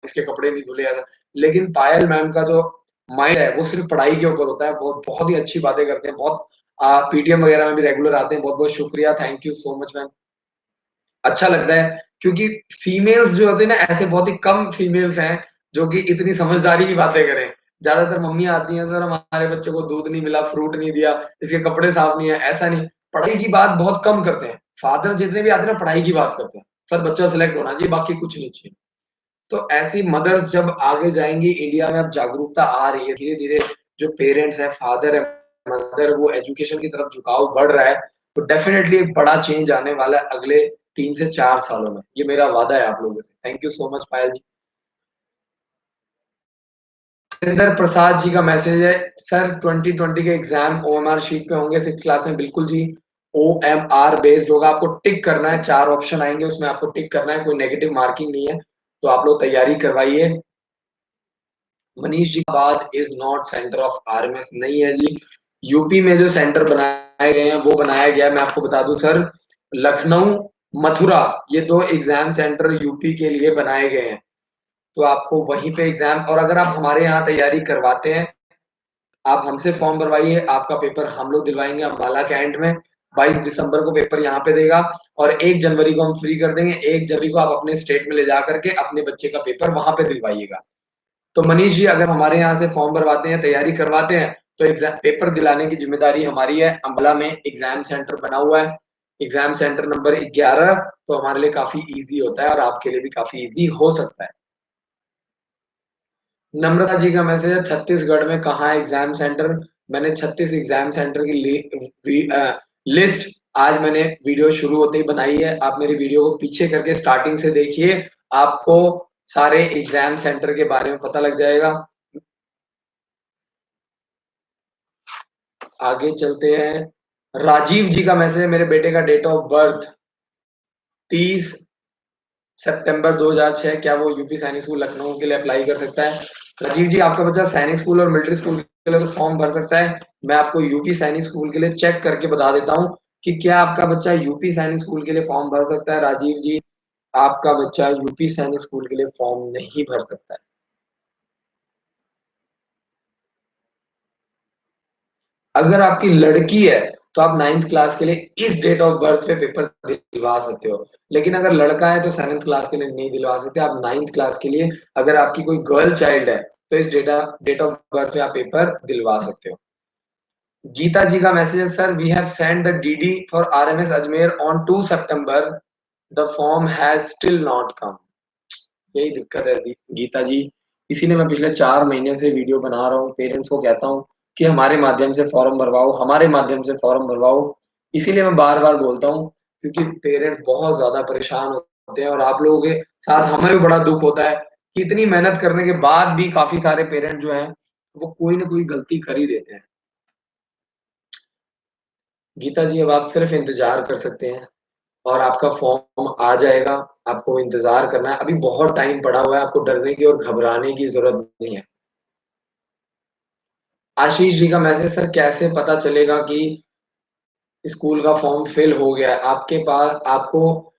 इसके कपड़े नहीं धुले ऐसा। लेकिन पायल मैम का जो माइंड है, वो सिर्फ़ पढ़ाई के ऊपर होता है, वो बहुत ही अच्छी बातें करते हैं, बहुत पीटीएम वगैरह में भी रेगुलर आते हैं, बहुत-बहुत शुक्रिया, thank you so much ma'am. अच्छा लगता है, क्योंकि फीमेल्स जो होती है ना, ऐसे बहुत ही कम फीमेल्स हैं जो कि इतनी समझदारी की बातें करें। ज़्यादातर मम्मियाँ आती हैं, सर हमारे बच्चे को दूध नहीं मिला, फ्रूट नहीं दिया, इसके कपड़े साफ नहीं है, ऐसा नहीं। पढ़ाई की बात बहुत कम करते हैं। फादर जितने भी आते हैं ना, पढ़ाई की बात करते हैं। सर बच्चा सेलेक्ट होना चाहिए, बाकी कुछ नहीं चाहिए। तो ऐसी मदर्स जब आगे जाएँगी, इंडिया में अब जागरूकता आ रही है धीरे-धीरे, जो पेरेंट्स हैं, फादर है, मदर, वो एजुकेशन की तरफ झुकाव बढ़ रहा है, तो डेफिनिटली एक बड़ा चेंज आने वाला है अगले 3 से 4 सालों में। ये मेरा वादा है आप लोगों से। थैंक यू सो मच पायल जी। हरिंदर प्रसाद जी का मैसेज है, सर 2020 के एग्जाम ओएमआर शीट पे होंगे 6th क्लास में? बिल्कुल जी, ओएमआर बेस्ड होगा, आपको टिक करना है, 4 ऑप्शन आएँगे, उसमें आपको टिक करना है, कोई नेगेटिव मार्किंग नहीं है, तो आप लोग तैयारी करवाइए। मनीष जी, बाद is not centre of RMS, नहीं है जी। यूपी में जो सेंटर बनाए गए हैं वो बनाया गया है, मैं आपको बता दूं सर, लखनऊ, मथुरा, ये 2 एग्जाम सेंटर यूपी के लिए बनाए गए हैं। तो आपको वहीं पे एग्जाम, और अगर आप हमारे यहाँ तैयारी करवाते हैं, आप हमसे फॉर्म भरवाइए, आपका पेपर हम लोग दिलवाएंगे अम्बाला के एंड में। 22 दिसंबर को पेपर यहाँ पे देगा, और 1 जनवरी को हम फ्री कर देंगे। 1 जनवरी को आप अपने स्टेट में ले जा करके अपने बच्चे का पेपर वहां पे दिलवाइएगा। तो मनीष जी, अगर हमारे यहाँ से फॉर्म भरवाते हैं, तैयारी करवाते हैं, तो एग्जाम पेपर दिलाने की जिम्मेदारी हमारी है। अम्बाला में एग्जाम सेंटर बना हुआ है, एग्जाम सेंटर नंबर 11, तो हमारे लिए काफी इजी होता है और आपके लिए भी काफी इजी हो सकता है। नम्रता जी का मैसेज है, छत्तीसगढ़ में कहाँ है एग्जाम सेंटर? मैंने 36 एग्जाम सेंटर की लिस्ट आज मैंने वीडियो शुरू होते ही बनाई है। आप मेरी वीडियो को पीछे करके स्टार्टिंग से देखिए, आपको सारे एग्जाम सेंटर के बारे में पता लग जाएगा। आगे चलते हैं। राजीव जी का मैसेज है, मेरे बेटे का डेट ऑफ बर्थ 30 सितंबर 2006, क्या वो यूपी सैनिक स्कूल लखनऊ के लिए अप्लाई कर सकता है? राजीव जी, आपका बच्चा सैनिक स्कूल और मिलिट्री स्कूल के लिए तो फॉर्म भर सकता है। मैं आपको यूपी सैनिक स्कूल के लिए चेक करके बता देता हूँ कि क्या आपका बच्चा यूपी सैनिक स्कूल के लिए फॉर्म भर सकता है। राजीव जी, आपका बच्चा यूपी सैनिक स्कूल के लिए फॉर्म नहीं भर सकता है। अगर आपकी लड़की है तो आप 9th क्लास के लिए इस डेट ऑफ बर्थ पे पेपर दिलवा सकते हो, लेकिन अगर लड़का है तो 7th क्लास के लिए नहीं दिलवा सकते। आप 9th क्लास के लिए, अगर आपकी कोई गर्ल चाइल्ड है, तो इस डेट ऑफ बर्थ पे आप पेपर दिलवा सकते हो। गीता जी का मैसेज है, sir we have send the DD for RMS Ajmer on 2 September, the form has still not come. यही दिक्कत है गीता जी, इसीलिए मैं पिछले 4 महीने से वीडियो बना रहा हूँ, पेरेंट्स को कहता हूँ कि हमारे माध्यम से फॉर्म भरवाओ, हमारे माध्यम से फॉर्म भरवाओ। इसीलिए मैं बार बार बोलता हूँ, क्योंकि पेरेंट बहुत ज्यादा परेशान होते हैं और आप लोगों के साथ हमें भी बड़ा दुख होता है कि इतनी मेहनत करने के बाद भी काफी सारे पेरेंट जो हैं वो कोई ना कोई गलती कर ही देते हैं। गीता जी, अब आप सिर्फ इंतजार कर सकते हैं और आपका फॉर्म आ जाएगा। आपको इंतजार करना है, अभी बहुत टाइम पड़ा हुआ है, आपको डरने की और घबराने की जरूरत नहीं है। आशीष जी का मैसेज, सर कैसे पता चलेगा कि स्कूल का फॉर्म फिल हो गया है? आपके पास आपको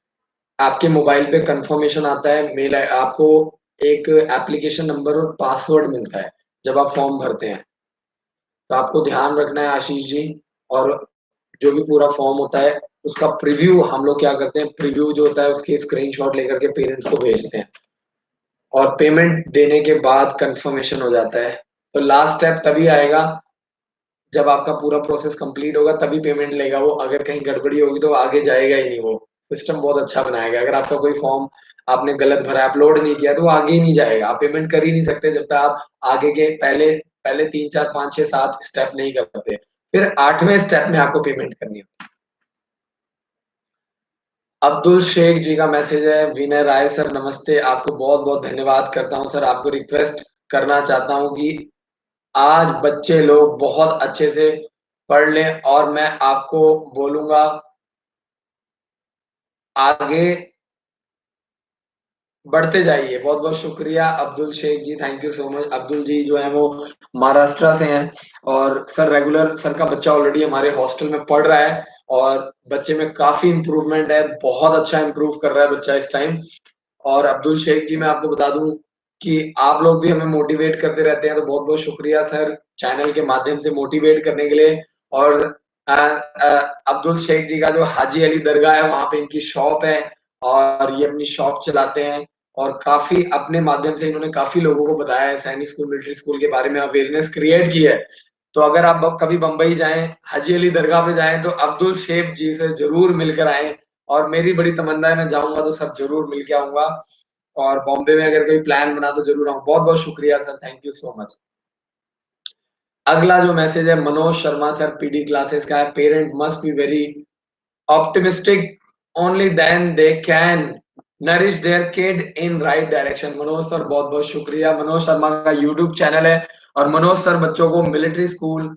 आपके मोबाइल पे कंफर्मेशन आता है, मेल आपको एक एप्लीकेशन नंबर और पासवर्ड मिलता है जब आप फॉर्म भरते हैं। तो आपको ध्यान रखना है आशीष जी। और जो भी पूरा फॉर्म होता है उसका प्रीव्यू हम लोग क्या करते हैं, प्रीव्यू जो होता है उसके स्क्रीनशॉट लेकर के पेरेंट्स को भेजते हैं और पेमेंट देने के बाद कंफर्मेशन हो जाता है। तो लास्ट स्टेप तभी आएगा जब आपका पूरा प्रोसेस कंप्लीट होगा, तभी पेमेंट लेगा वो। अगर कहीं गड़बड़ी होगी तो आगे जाएगा ही नहीं। वो सिस्टम बहुत अच्छा बनाया गया, अगर आपका कोई फॉर्म आपने गलत भरा, अपलोड नहीं किया, तो वो आगे ही नहीं जाएगा। आप पेमेंट कर ही नहीं सकते जब तक आप आगे के पहले पहले 3 4 5 6 7 स्टेप नहीं करते, फिर 8वें स्टेप में आपको पेमेंट करनी है। अब्दुल शेख जी का मैसेज है, विनय राय सर नमस्ते, आपको बहुत बहुत धन्यवाद करता हूँ सर। आपको रिक्वेस्ट करना चाहता हूँ कि आज बच्चे लोग बहुत अच्छे से पढ़ लें और मैं आपको बोलूंगा आगे बढ़ते जाइए। बहुत बहुत शुक्रिया Abdul Shaikh ji, thank you so much. Abdul ji जो है वो महाराष्ट्र से हैं और सर रेगुलर सर का बच्चा ऑलरेडी हमारे हॉस्टल में पढ़ रहा है और बच्चे में काफी इंप्रूवमेंट है, बहुत अच्छा इंप्रूव कर रहा है बच्चा इस टाइम। और अब्दुल शेख जी, मैं आपको बता दूं कि आप लोग भी हमें मोटिवेट करते रहते हैं, तो बहुत बहुत शुक्रिया सर चैनल के माध्यम से मोटिवेट करने के लिए। और अब्दुल शेख जी का जो हाजी अली दरगाह है वहां पे इनकी शॉप है और ये अपनी शॉप चलाते हैं और काफी अपने माध्यम से इन्होंने काफी लोगों को बताया है, सैनिक स्कूल मिलिट्री स्कूल के बारे में अवेयरनेस क्रिएट की है। तो अगर आप कभी बंबई जाएं, हाजी अली दरगाह पे जाएं, तो अब्दुल शेख जी से जरूर मिलकर आएं। और मेरी बड़ी तमन्ना है, मैं जाऊंगा तो सब जरूर मिल के आऊंगा। और बॉम्बे में अगर कोई प्लान बना तो जरूर आऊँ। बहुत बहुत शुक्रिया sir, thank you so much. अगला जो मैसेज है Manoj Sharma sir, PD classes का है, parent must be very optimistic, only then they can nourish their kid in right direction. Manoj sir बहुत बहुत शुक्रिया। मनोज शर्मा का यूट्यूब चैनल है और मनोज सर बच्चों को military school,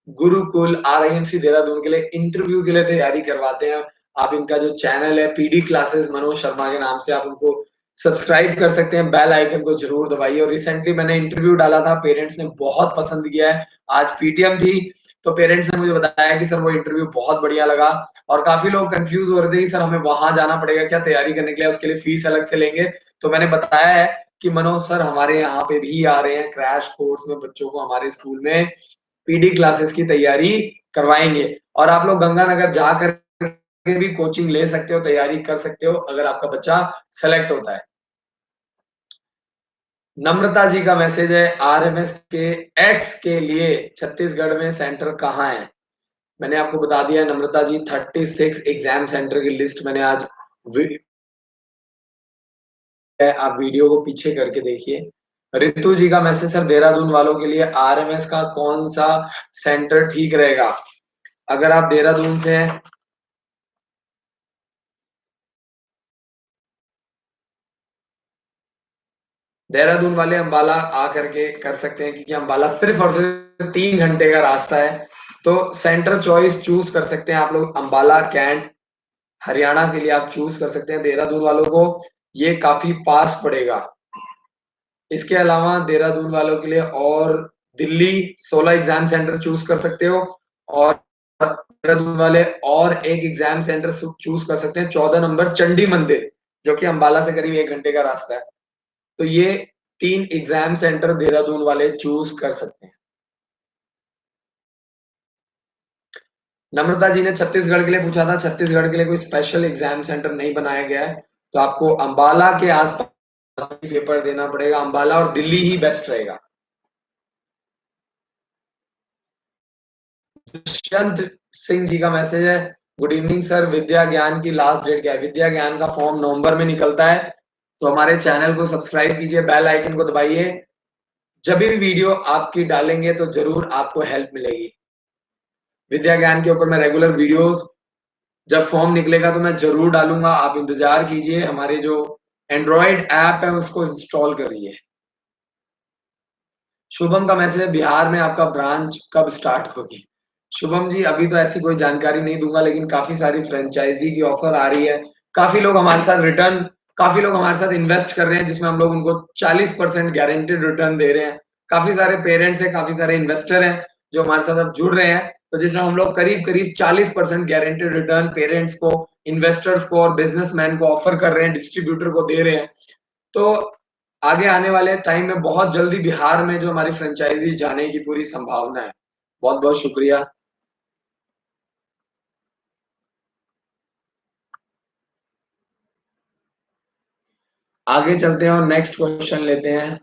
Gurukul, RIMC Dehradun के लिए इंटरव्यू के लिए तैयारी करवाते हैं। आप इनका जो चैनल है पीडी क्लासेस मनोज शर्मा के नाम से, आप उनको सब्सक्राइब कर सकते हैं, बेल आइकन को जरूर दबाइए। और रिसेंटली मैंने इंटरव्यू डाला था, पेरेंट्स ने बहुत पसंद किया है। आज पीटीएम थी तो पेरेंट्स ने मुझे बताया कि सर वो इंटरव्यू बहुत बढ़िया लगा। और काफी लोग कंफ्यूज हो रहे थे कि सर हमें वहां जाना पड़ेगा क्या तैयारी करने के लिए, उसके लिए फीस अलग से लेंगे? तो मैंने बताया है कि मनोज सर हमारे यहाँ पे भी आ रहे हैं क्रैश कोर्स में, बच्चों को हमारे स्कूल में पीडी क्लासेस की तैयारी करवाएंगे। और आप लोग गंगानगर जाकर के भी कोचिंग ले सकते हो, तैयारी कर सकते हो अगर आपका बच्चा सेलेक्ट होता है। नम्रता जी का मैसेज है, आरएमएस के एक्स के लिए छत्तीसगढ़ में सेंटर कहाँ है? मैंने आपको बता दिया नम्रता जी, 36 एग्जाम सेंटर की लिस्ट मैंने आज आप वीडियो को पीछे करके देखिए। रितु जी का मैसेज, सर देहरादून वालों के लिए आरएमएस का कौन सा सेंटर ठीक रहेगा? अगर आप देहरादून से हैं, देहरादून वाले अंबाला आकर के कर सकते हैं, क्योंकि अंबाला सिर्फ और सिर्फ 3 घंटे का रास्ता है। तो सेंटर चॉइस चूज कर सकते हैं आप लोग, अंबाला कैंट हरियाणा के लिए आप चूज कर सकते हैं। देहरादून वालों को ये काफी पास पड़ेगा। इसके अलावा देहरादून वालों के लिए और दिल्ली 16 एग्जाम सेंटर चूज कर सकते हो। और देहरादून वाले और एक एग्जाम सेंटर चूज कर सकते हैं, 14 नंबर चंडी मंदिर, जो कि अंबाला से करीब 1 घंटे का रास्ता है। तो ये 3 एग्जाम सेंटर देहरादून वाले चूज कर सकते हैं। नम्रता जी ने छत्तीसगढ़ के लिए पूछा था, छत्तीसगढ़ के लिए कोई स्पेशल एग्जाम सेंटर नहीं बनाया गया है, तो आपको अंबाला के आसपास पेपर देना पड़ेगा। अंबाला और दिल्ली ही बेस्ट रहेगा। दुष्यंत सिंह जी का मैसेज है, गुड इवनिंग सर, विद्या ज्ञान की लास्ट डेट क्या है? विद्या ज्ञान का फॉर्म नवंबर में निकलता है, तो हमारे चैनल को सब्सक्राइब कीजिए, बेल आइकन को दबाइए। जब भी वीडियो आपकी डालेंगे तो जरूर आपको हेल्प मिलेगी। विद्या ज्ञान के ऊपर मैं रेगुलर वीडियोस, जब फॉर्म निकलेगा तो मैं जरूर डालूंगा, आप इंतजार कीजिए। हमारे जो एंड्रॉयड ऐप है उसको इंस्टॉल करिए। शुभम का मैसेज है, बिहार में आपका ब्रांच कब स्टार्ट होगी? शुभम जी, अभी तो ऐसी कोई जानकारी नहीं दूंगा, लेकिन काफी सारी फ्रेंचाइजी की ऑफर आ रही है। काफी लोग हमारे साथ रिटर्न, काफी लोग हमारे साथ इन्वेस्ट कर रहे हैं, जिसमें हम लोग उनको 40% गारंटेड रिटर्न दे रहे हैं। काफी सारे पेरेंट्स हैं, काफी सारे इन्वेस्टर हैं जो हमारे साथ अब जुड़ रहे हैं, तो जिसमें हम लोग करीब करीब 40% गारंटेड रिटर्न पेरेंट्स को, इन्वेस्टर्स को और बिजनेसमैन को ऑफर कर रहे हैं, डिस्ट्रीब्यूटर को दे रहे हैं। तो आगे आने वाले टाइम में बहुत जल्दी बिहार में जो हमारी फ्रेंचाइजी जाने की पूरी संभावना है। बहुत बहुत शुक्रिया। आगे चलते हैं और नेक्स्ट क्वेश्चन लेते हैं।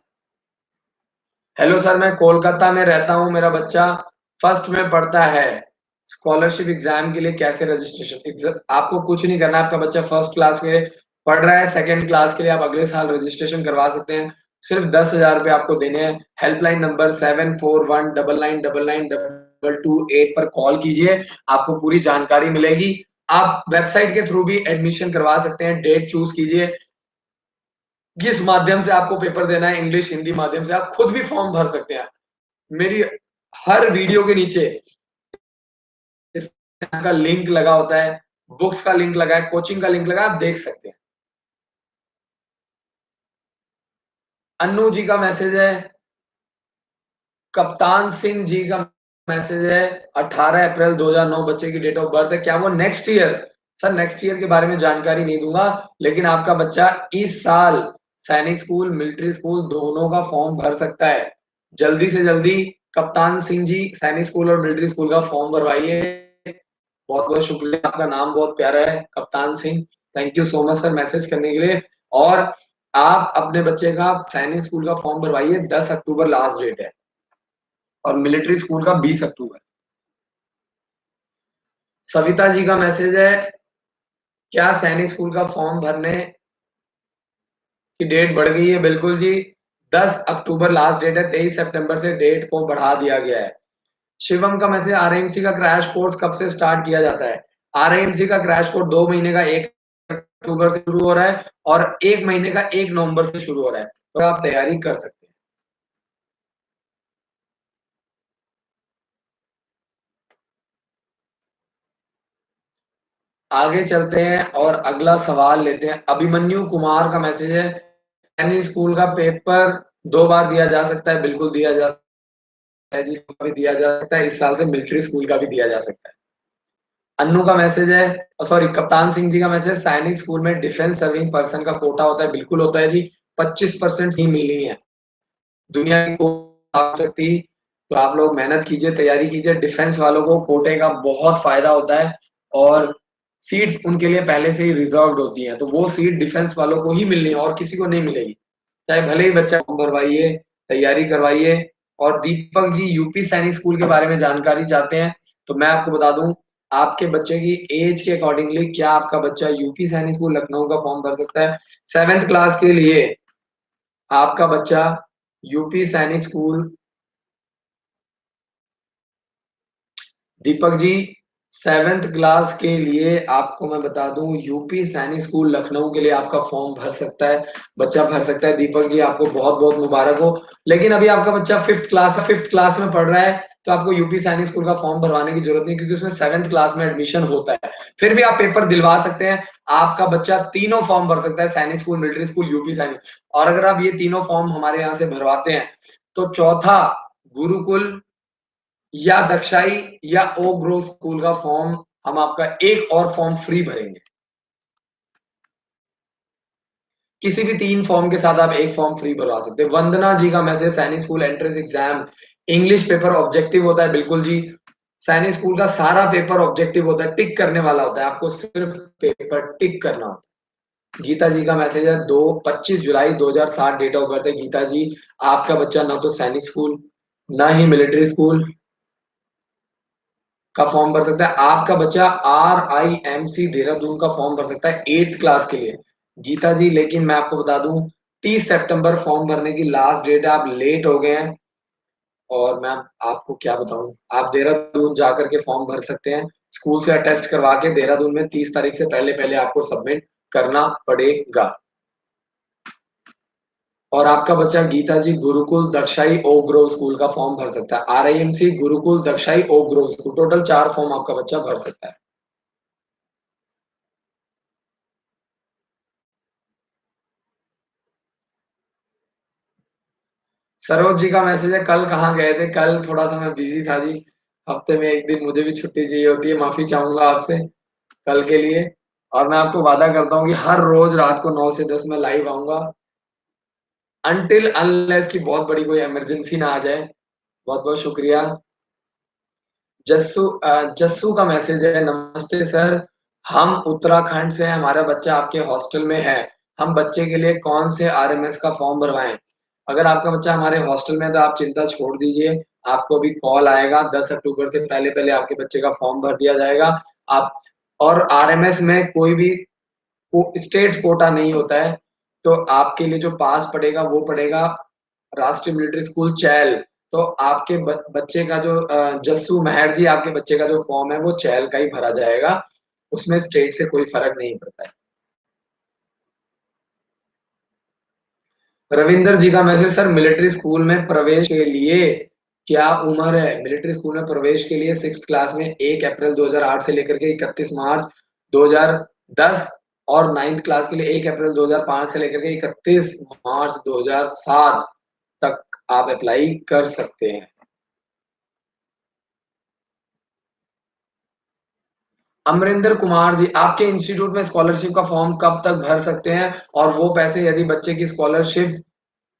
हेलो सर, मैं कोलकाता में रहता हूँ, मेरा बच्चा फर्स्ट में पढ़ता है, स्कॉलरशिप एग्जाम के लिए कैसे रजिस्ट्रेशन? आपको कुछ नहीं करना, आपका बच्चा फर्स्ट क्लास में पढ़ रहा है, सेकंड क्लास के लिए आप अगले साल रजिस्ट्रेशन करवा सकते हैं। सिर्फ 10,000 रुपये आपको देने हैं। हेल्पलाइन नंबर 7419992288 पर कॉल कीजिए, आपको पूरी जानकारी मिलेगी। आप वेबसाइट के थ्रू भी एडमिशन करवा सकते हैं। डेट चूज कीजिए, किस माध्यम से आपको पेपर देना है, इंग्लिश हिंदी माध्यम से। आप खुद भी फॉर्म भर सकते हैं। मेरी हर वीडियो के नीचे इस का लिंक लगा होता है, बुक्स का लिंक लगा है, कोचिंग का लिंक लगा है, आप देख सकते हैं। अन्नू जी का मैसेज है, कप्तान सिंह जी का मैसेज है, 18 अप्रैल 2009 बच्चे की डेट ऑफ बर्थ है, क्या वो next year? Sir, next year के बारे में जानकारी नहीं दूंगा, लेकिन आपका बच्चा इस साल सैनिक स्कूल, मिलिट्री स्कूल दोनों का फॉर्म भर सकता है। जल्दी से जल्दी कप्तान सिंह जी सैनिक स्कूल और मिलिट्री स्कूल का फॉर्म भरवाइए। बहुत बहुत शुक्रिया, आपका नाम बहुत प्यारा है, Kaptan Singh. Thank you so much sir message करने के लिए। और आप अपने बच्चे का सैनिक स्कूल का फॉर्म भरवाइए, 10 अक्टूबर लास्ट डेट है, और मिलिट्री स्कूल का 20 अक्टूबर। सविता जी का मैसेज है, क्या सैनिक स्कूल का फॉर्म भरने की डेट बढ़ गई है? बिल्कुल जी, 10 अक्टूबर लास्ट डेट है, 23 सितंबर से डेट को बढ़ा दिया गया है। शिवम का मैसेज, आरएमसी का क्रैश कोर्स कब से स्टार्ट किया जाता है? आरएमसी का क्रैश कोर्स 2 महीने का 1 अक्टूबर से शुरू हो रहा है, और 1 महीने का 1 नवंबर से शुरू हो रहा है, तो आप तैयारी कर सकते हैं। आगे चलते हैं और अगला सवाल लेते हैं। अभिमन्यु कुमार का मैसेज है, सैनिक स्कूल का पेपर 2 बार दिया जा सकता है? बिल्कुल दिया जा सकता है जी, इसका भी दिया जा सकता है, इस साल से मिलिट्री स्कूल का भी दिया जा सकता है। अन्नू का मैसेज है, सॉरी, कप्तान सिंह जी का मैसेज, सैनिक स्कूल में डिफेंस सर्विंग पर्सन का कोटा होता है? बिल्कुल होता है जी, 25% ही मिलनी है, दुनिया की कोई सकती। तो आप लोग मेहनत कीजिए, तैयारी कीजिए, डिफेंस वालों को कोटे का बहुत फायदा होता है, और सीट्स उनके लिए पहले से ही रिजर्व्ड होती हैं, तो वो सीट डिफेंस वालों को ही मिलनी है और किसी को नहीं मिलेगी। चाहे भले ही बच्चा फॉर्म भरवाइए, तैयारी करवाइए। और दीपक जी यूपी सैनिक स्कूल के बारे में जानकारी चाहते हैं, तो मैं आपको बता दूं, आपके बच्चे की एज के अकॉर्डिंगली क्या आपका बच्चा यूपी सैनिक स्कूल लखनऊ का फॉर्म भर सकता है? 7th क्लास के लिए आपका बच्चा UP Sainik school, Deepak ji 7th class के लिए आपको मैं बता दूं, यूपी सैनिक स्कूल लखनऊ के लिए आपका फॉर्म भर सकता है, बच्चा भर सकता है। दीपक जी, आपको बहुत बहुत मुबारक हो। लेकिन अभी आपका बच्चा फिफ्थ क्लास में पढ़ रहा है, तो आपको यूपी सैनिक स्कूल का फॉर्म भरवाने की जरूरत नहीं, क्योंकि उसमें 7th क्लास में एडमिशन होता है। फिर भी आप पेपर दिलवा सकते हैं, आपका बच्चा तीनों फॉर्म भर सकता है, सैनिक स्कूल, मिलिट्री स्कूल, यूपी सैनिक। और अगर आप ये तीनों फॉर्म हमारे यहाँ से भरवाते हैं, तो चौथा गुरुकुल या दक्षाई या ओ ग्रो स्कूल का फॉर्म, हम आपका एक और फॉर्म फ्री भरेंगे। किसी भी 3 फॉर्म के साथ आप एक फॉर्म फ्री भरवा सकते हैं। वंदना जी का मैसेज, सैनिक school entrance exam English paper objective होता है? बिल्कुल जी, सैनिक स्कूल का सारा पेपर ऑब्जेक्टिव होता है, टिक करने वाला होता है, आपको सिर्फ पेपर टिक करना होता है। गीता जी का मैसेज है, 25 जुलाई 2007 डेट ऑफ बर्थ है। गीता जी, आपका बच्चा ना तो सैनिक स्कूल, ना ही मिलिट्री स्कूल, का फॉर्म भर सकता है। आपका बच्चा RIMC देहरादून का फॉर्म भर सकता है 8th क्लास के लिए। गीता जी, लेकिन मैं आपको बता दूं 30 सितंबर फॉर्म भरने की लास्ट डेट है, आप लेट हो गए हैं। और मैं आपको क्या बताऊं, आप देहरादून जाकर के फॉर्म भर सकते हैं, स्कूल से अटेस्ट करवा के देहरादून में 30 तारीख से पहले पहले आपको सबमिट करना पड़ेगा। और आपका बच्चा Geeta ji Gurukul Dakshai oak grove school का फॉर्म भर सकता है। RIMC Gurukul Dakshai oak grove school, total 4 form आपका बच्चा भर सकता है। सरोज जी का मैसेज है, कल कहाँ गए थे? कल थोड़ा सा मैं बिजी था जी। हफ्ते में एक दिन मुझे भी छुट्टी चाहिए होती है, माफी चाहूंगा आपसे कल के लिए। और मैं आपको वादा करता हूँ कि हर रोज रात को 9 से 10 में लाइव आऊंगा, अनटिल अनलेस की बहुत बड़ी कोई इमरजेंसी ना आ जाए। बहुत बहुत शुक्रिया। जस्सू का मैसेज है, नमस्ते सर, हम उत्तराखंड से हैं, हमारा बच्चा आपके हॉस्टल में है, हम बच्चे के लिए कौन से RMS का फॉर्म भरवाएं? अगर आपका बच्चा हमारे हॉस्टल में है तो आप चिंता छोड़ दीजिए, आपको अभी कॉल आएगा, 10 अक्टूबर से पहले पहले आपके बच्चे का फॉर्म भर दिया जाएगा। आप और RMS में कोई भी स्टेट कोटा नहीं होता है, तो आपके लिए जो पास पड़ेगा वो पड़ेगा राष्ट्रीय मिलिट्री स्कूल चैल। तो आपके बच्चे का जो जस्सू मेहर जी, आपके बच्चे का जो फॉर्म है वो चैल का ही भरा जाएगा, उसमें स्टेट से कोई फर्क नहीं पड़ता है। रविंदर जी का मैसेज, सर मिलिट्री स्कूल में प्रवेश के लिए क्या उम्र है? मिलिट्री स्कूल में प्रवेश के लिए 6th क्लास में 1 अप्रैल 2008 से लेकर के 31 मार्च 2010, और 9th क्लास के लिए 1 अप्रैल 2005 से लेकर के 31 मार्च 2007 तक आप अप्लाई कर सकते हैं। अमरिंदर कुमार जी, आपके इंस्टीट्यूट में स्कॉलरशिप का फॉर्म कब तक भर सकते हैं? और वो पैसे यदि बच्चे की स्कॉलरशिप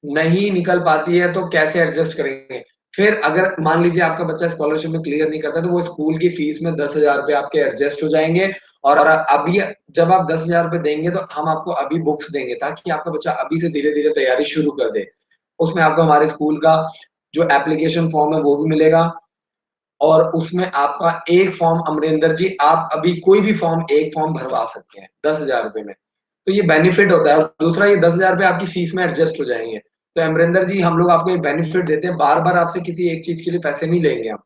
नहीं निकल पाती है तो कैसे एडजस्ट करेंगे? फिर अगर मान लीजिए आपका बच्चा स्कॉलरशिप में क्लियर नहीं करता, तो वो स्कूल की फीस में 10,000 रुपए आपके एडजस्ट हो जाएंगे। और अभी जब आप 10,000 रुपए देंगे तो हम आपको अभी बुक्स देंगे, ताकि आपका बच्चा अभी से धीरे धीरे तैयारी शुरू कर दे। उसमें आपको हमारे स्कूल का जो एप्लीकेशन फॉर्म है वो भी मिलेगा, और उसमें आपका एक फॉर्म, अमरिंदर जी आप अभी कोई भी फॉर्म, एक फॉर्म भरवा सकते हैं 10,000 रुपए में। तो ये बेनिफिट होता है, और दूसरा ये 10,000 रुपए आपकी फीस में एडजस्ट हो जाएंगे। तो अमरिंदर जी, हम लोग आपको ये बेनिफिट देते हैं, बार बार आपसे किसी एक चीज के लिए पैसे नहीं लेंगे हम।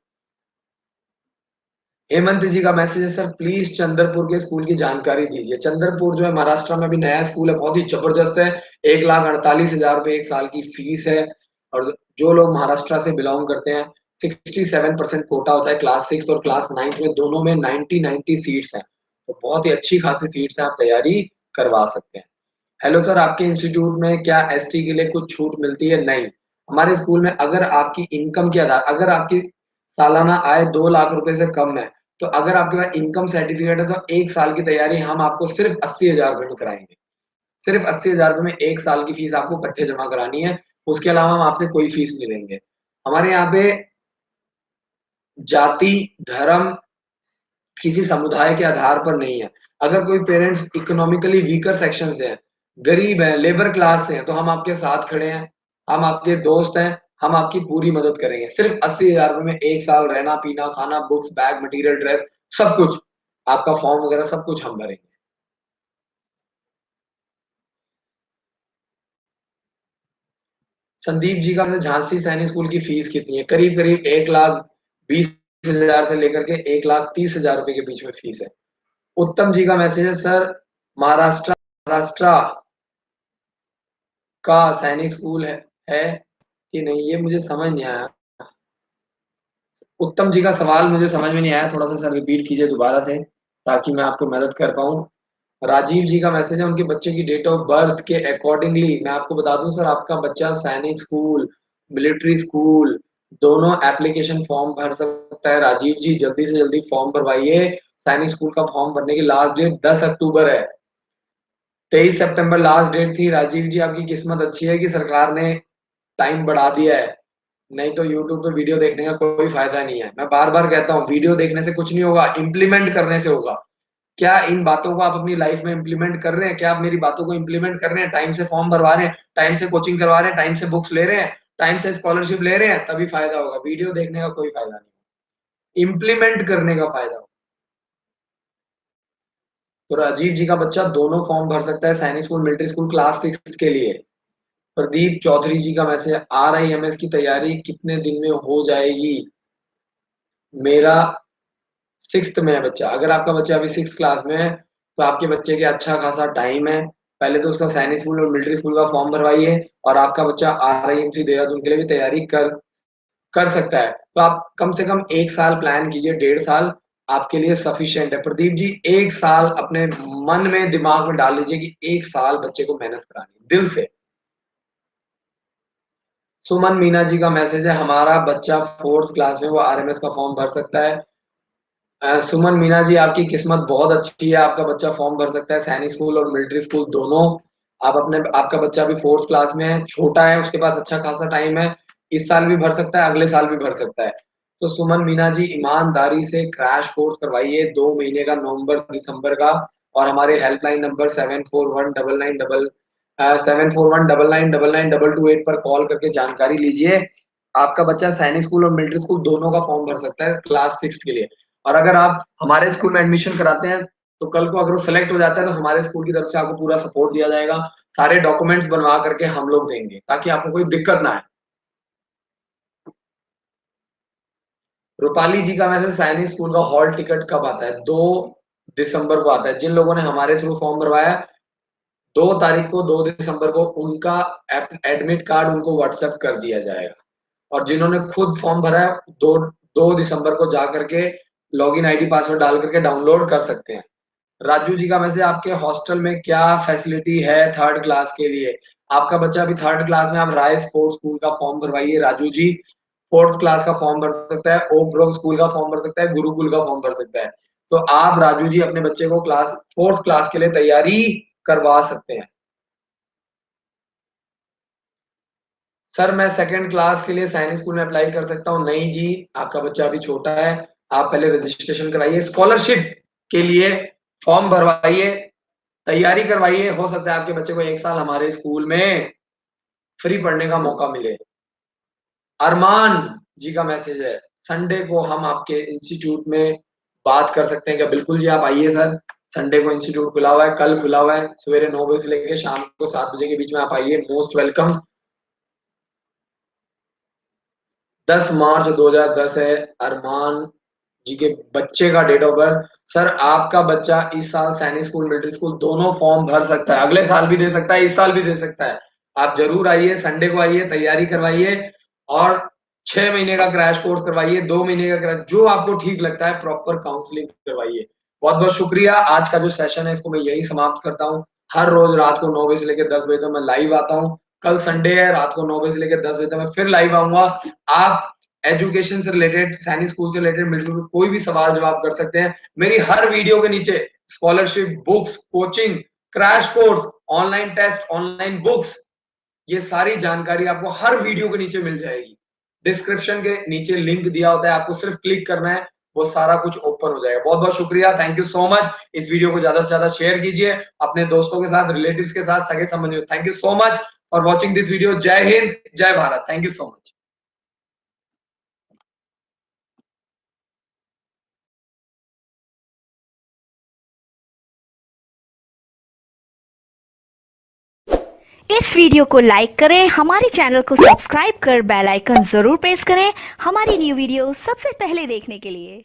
हेमंत जी का मैसेज है, सर प्लीज चंद्रपुर के स्कूल की जानकारी दीजिए। चंद्रपुर जो है महाराष्ट्र में अभी नया स्कूल है, बहुत ही जबरदस्त है। 1,48,000 रुपए एक साल की फीस है। और जो लोग महाराष्ट्र से बिलोंग करते हैं, 67% कोटा होता है क्लास 6 और क्लास 9 में, दोनों में 90-90 सीट्स हैं। तो बहुत ही अच्छी खासी सीट्स हैं, आप तैयारी करवा सकते हैं। हेलो सर, आपके इंस्टीट्यूट में क्या ST के लिए कुछ छूट मिलती है? नहीं, हमारे स्कूल में अगर आपकी इनकम के आधार, अगर आपकी सालाना आय 2 लाख रुपए से कम है, तो अगर आपके पास इनकम सर्टिफिकेट है, तो 1 साल की तैयारी हम आपको सिर्फ 80,000 रुपए में कराएंगे। सिर्फ 80,000 रुपए में 1 साल की फीस आपको इकट्ठे जमा करानी है। उसके अलावा हम आपसे कोई फीस नहीं लेंगे। हमारे यहाँ पे जाति, धर्म, किसी समुदाय के आधार पर नहीं है। अगर कोई पेरेंट्स इकोनॉमिकली वीकर सेक्शन से है, गरीब है, लेबर क्लास से है, तो हम आपके साथ खड़े हैं, हम आपके दोस्त हैं, हम आपकी पूरी मदद करेंगे। सिर्फ 80,000 रुपए में 1 साल रहना, पीना, खाना, बुक्स, बैग, मटेरियल, ड्रेस, सब कुछ, आपका फॉर्म वगैरह सब कुछ हम भरेंगे। संदीप जी का, झांसी सैनिक स्कूल की फीस कितनी है? करीब करीब 1,20,000 से लेकर के 1,30,000 रुपए के बीच में फीस है। उत्तम जी का मैसेज है, सर महाराष्ट्र का सैनिक स्कूल है कि नहीं, ये मुझे समझ नहीं आया। उत्तम जी का सवाल मुझे समझ में नहीं आया, थोड़ा सा सर रिपीट कीजिए दोबारा से, ताकि मैं आपको मदद कर पाऊँ। राजीव जी का मैसेज है, उनके बच्चे की डेट ऑफ बर्थ के अकॉर्डिंगली मैं आपको बता दूं सर, आपका बच्चा सैनिक स्कूल, मिलिट्री स्कूल, दोनों एप्लीकेशन फॉर्म भर सकता है। राजीव जी, जल्दी से जल्दी फॉर्म भरवाइए। सैनिक स्कूल का फॉर्म भरने की लास्ट डेट 10 अक्टूबर है। 23 सितंबर लास्ट डेट थी। राजीव जी, आपकी किस्मत अच्छी है कि सरकार ने टाइम बढ़ा दिया है, नहीं तो यूट्यूब पे वीडियो देखने का कोई फायदा नहीं है। मैं बार बार कहता हूँ, वीडियो देखने से कुछ नहीं होगा, इम्प्लीमेंट करने से होगा। क्या इन बातों को आप अपनी लाइफ में इम्प्लीमेंट कर रहे हैं? क्या आप मेरी बातों को इम्प्लीमेंट कर रहे हैं? टाइम से फॉर्म भरवा रहे हैं, टाइम से कोचिंग करवा रहे हैं, टाइम से बुक्स ले रहे हैं, टाइम से स्कॉलरशिप ले रहे हैं, तभी फायदा होगा। वीडियो देखने का कोई फायदा नहीं। इम्प्लीमेंट करने का फायदा। तो राजीव जी का बच्चा दोनों फॉर्म भर सकता है सैनिक स्कूल मिलिट्री स्कूल क्लास 6 के लिए। प्रदीप चौधरी जी का मैसेज, RIMS की तैयारी कितने दिन में हो जाएगी? मेरा 6th में है बच्चा। अगर आपका बच्चा अभी 6th क्लास में है तो आपके बच्चे के अच्छा खासा टाइम है। पहले तो उसका सैनिक स्कूल और मिलिट्री स्कूल का फॉर्म भरवाइए और आपका बच्चा RIMC देहरादून के लिए भी तैयारी कर कर सकता है। तो आप कम से कम 1 साल प्लान कीजिए, 1.5 साल आपके लिए सफिशिएंट है। प्रदीप जी 1 साल अपने मन में दिमाग में डाल लीजिए कि 1 साल बच्चे को मेहनत करानी है, दिल से। सुमन मीना जी का मैसेज है, हमारा बच्चा 4th क्लास में, वो RMS का फॉर्म भर सकता है। सुमन मीना जी आपकी किस्मत बहुत अच्छी है, आपका बच्चा फॉर्म भर सकता है सैनिक स्कूल और मिलिट्री स्कूल दोनों। आपका बच्चा अभी 4th क्लास में है, छोटा है, उसके पास अच्छा खासा टाइम है। इस साल भी भर सकता है, अगले साल भी भर सकता है। तो सुमन मीना जी ईमानदारी से क्रैश कोर्स करवाइए 2 महीने का, नवंबर दिसंबर का। और हमारे हेल्पलाइन नंबर 7419992228 पर कॉल करके जानकारी लीजिए। आपका बच्चा सैनिक स्कूल और मिलिट्री स्कूल दोनों का फॉर्म भर सकता है क्लास 6 के लिए। और अगर आप हमारे स्कूल में एडमिशन कराते हैं तो कल को अगर वो सेलेक्ट हो जाता है तो हमारे स्कूल की तरफ से आपको पूरा सपोर्ट दिया जाएगा। सारे डॉक्यूमेंट्स बनवा करके हम लोग देंगे ताकि आपको कोई दिक्कत ना आए। रूपाली जी का मैसेज, सैनिक स्कूल का हॉल टिकट कब आता है? 2 दिसंबर को आता है। जिन लोगों ने हमारे थ्रू फॉर्म भरवाया 2 तारीख को, 2 दिसंबर को उनका एडमिट कार्ड उनको व्हाट्सएप कर दिया जाएगा। और जिन्होंने खुद फॉर्म भरा है 2 दिसंबर को जा करके लॉगिन आईडी पासवर्ड डाल करके डाउनलोड कर सकते हैं। राजू जी का मैसेज, आपके हॉस्टल में क्या फैसिलिटी है 3rd क्लास के लिए? आपका बच्चा अभी 3rd क्लास में, आप राय स्पोर्ट्स स्कूल का form भरवाइए Raju ji. 4th class का फॉर्म भर सकता है, ओक ग्रोव स्कूल का फॉर्म भर सकता है, गुरुकुल का फॉर्म भर सकता है। तो आप राजू जी अपने बच्चे को 4th क्लास के लिए तैयारी करवा सकते हैं। सर मैं 2nd क्लास के लिए सैनिक स्कूल में अप्लाई कर सकता हूँ? नहीं जी, आपका बच्चा अभी छोटा है। आप पहले रजिस्ट्रेशन कराइए, स्कॉलरशिप के लिए फॉर्म भरवाइए, तैयारी करवाइए। हो सकता है आपके बच्चे को 1 साल हमारे स्कूल में फ्री पढ़ने का मौका मिले। अरमान जी का मैसेज है, संडे को हम आपके इंस्टीट्यूट में बात कर सकते हैं क्या? बिल्कुल जी, आप आइए सर। संडे को इंस्टीट्यूट खुला हुआ है, कल खुला हुआ है, सवेरे 9 बजे से लेके शाम को 7 बजे के बीच में आप आइए, मोस्ट वेलकम। 10 मार्च 2010 है अरमान जी के बच्चे का डेट ऑफ बर्थ। सर आपका बच्चा इस साल सैनिक स्कूल मिलिट्री स्कूल दोनों फॉर्म भर सकता है, अगले साल भी दे सकता है, इस साल भी दे सकता है। आप जरूर आइए, संडे को आइए, तैयारी करवाइए और 6 महीने का क्रैश कोर्स करवाइए, 2 महीने का क्रैश, जो आपको ठीक लगता है प्रॉपर काउंसलिंग करवाइए। बहुत बहुत शुक्रिया। आज का जो सेशन है इसको मैं यही समाप्त करता हूँ। हर रोज रात को 9 बजे से लेकर 10 बजे तक मैं लाइव आता हूँ। कल संडे है, रात को 9 बजे से लेकर 10 बजे तक मैं फिर लाइव आऊंगा। आप एजुकेशन से रिलेटेड, सैनिक स्कूल से रिलेटेड, मिलिट्री से कोई भी सवाल जवाब कर सकते हैं। मेरी हर वीडियो के नीचे scholarship, books, coaching, crash course, online test, online books, ये सारी जानकारी आपको हर वीडियो के नीचे मिल जाएगी। डिस्क्रिप्शन के नीचे लिंक दिया होता है, आपको सिर्फ क्लिक करना है, वो सारा कुछ ओपन हो जाएगा। बहुत बहुत शुक्रिया, थैंक यू सो मच। इस वीडियो को ज्यादा से ज्यादा शेयर कीजिए अपने दोस्तों के साथ, रिलेटिव्स के साथ, सगे संबंधियों। Thank you so much for watching this video. जय हिंद, जय Bharat. Thank you so much. इस वीडियो को लाइक करें, हमारे चैनल को सब्सक्राइब कर बेल आइकन जरूर प्रेस करें हमारी न्यू वीडियो सबसे पहले देखने के लिए।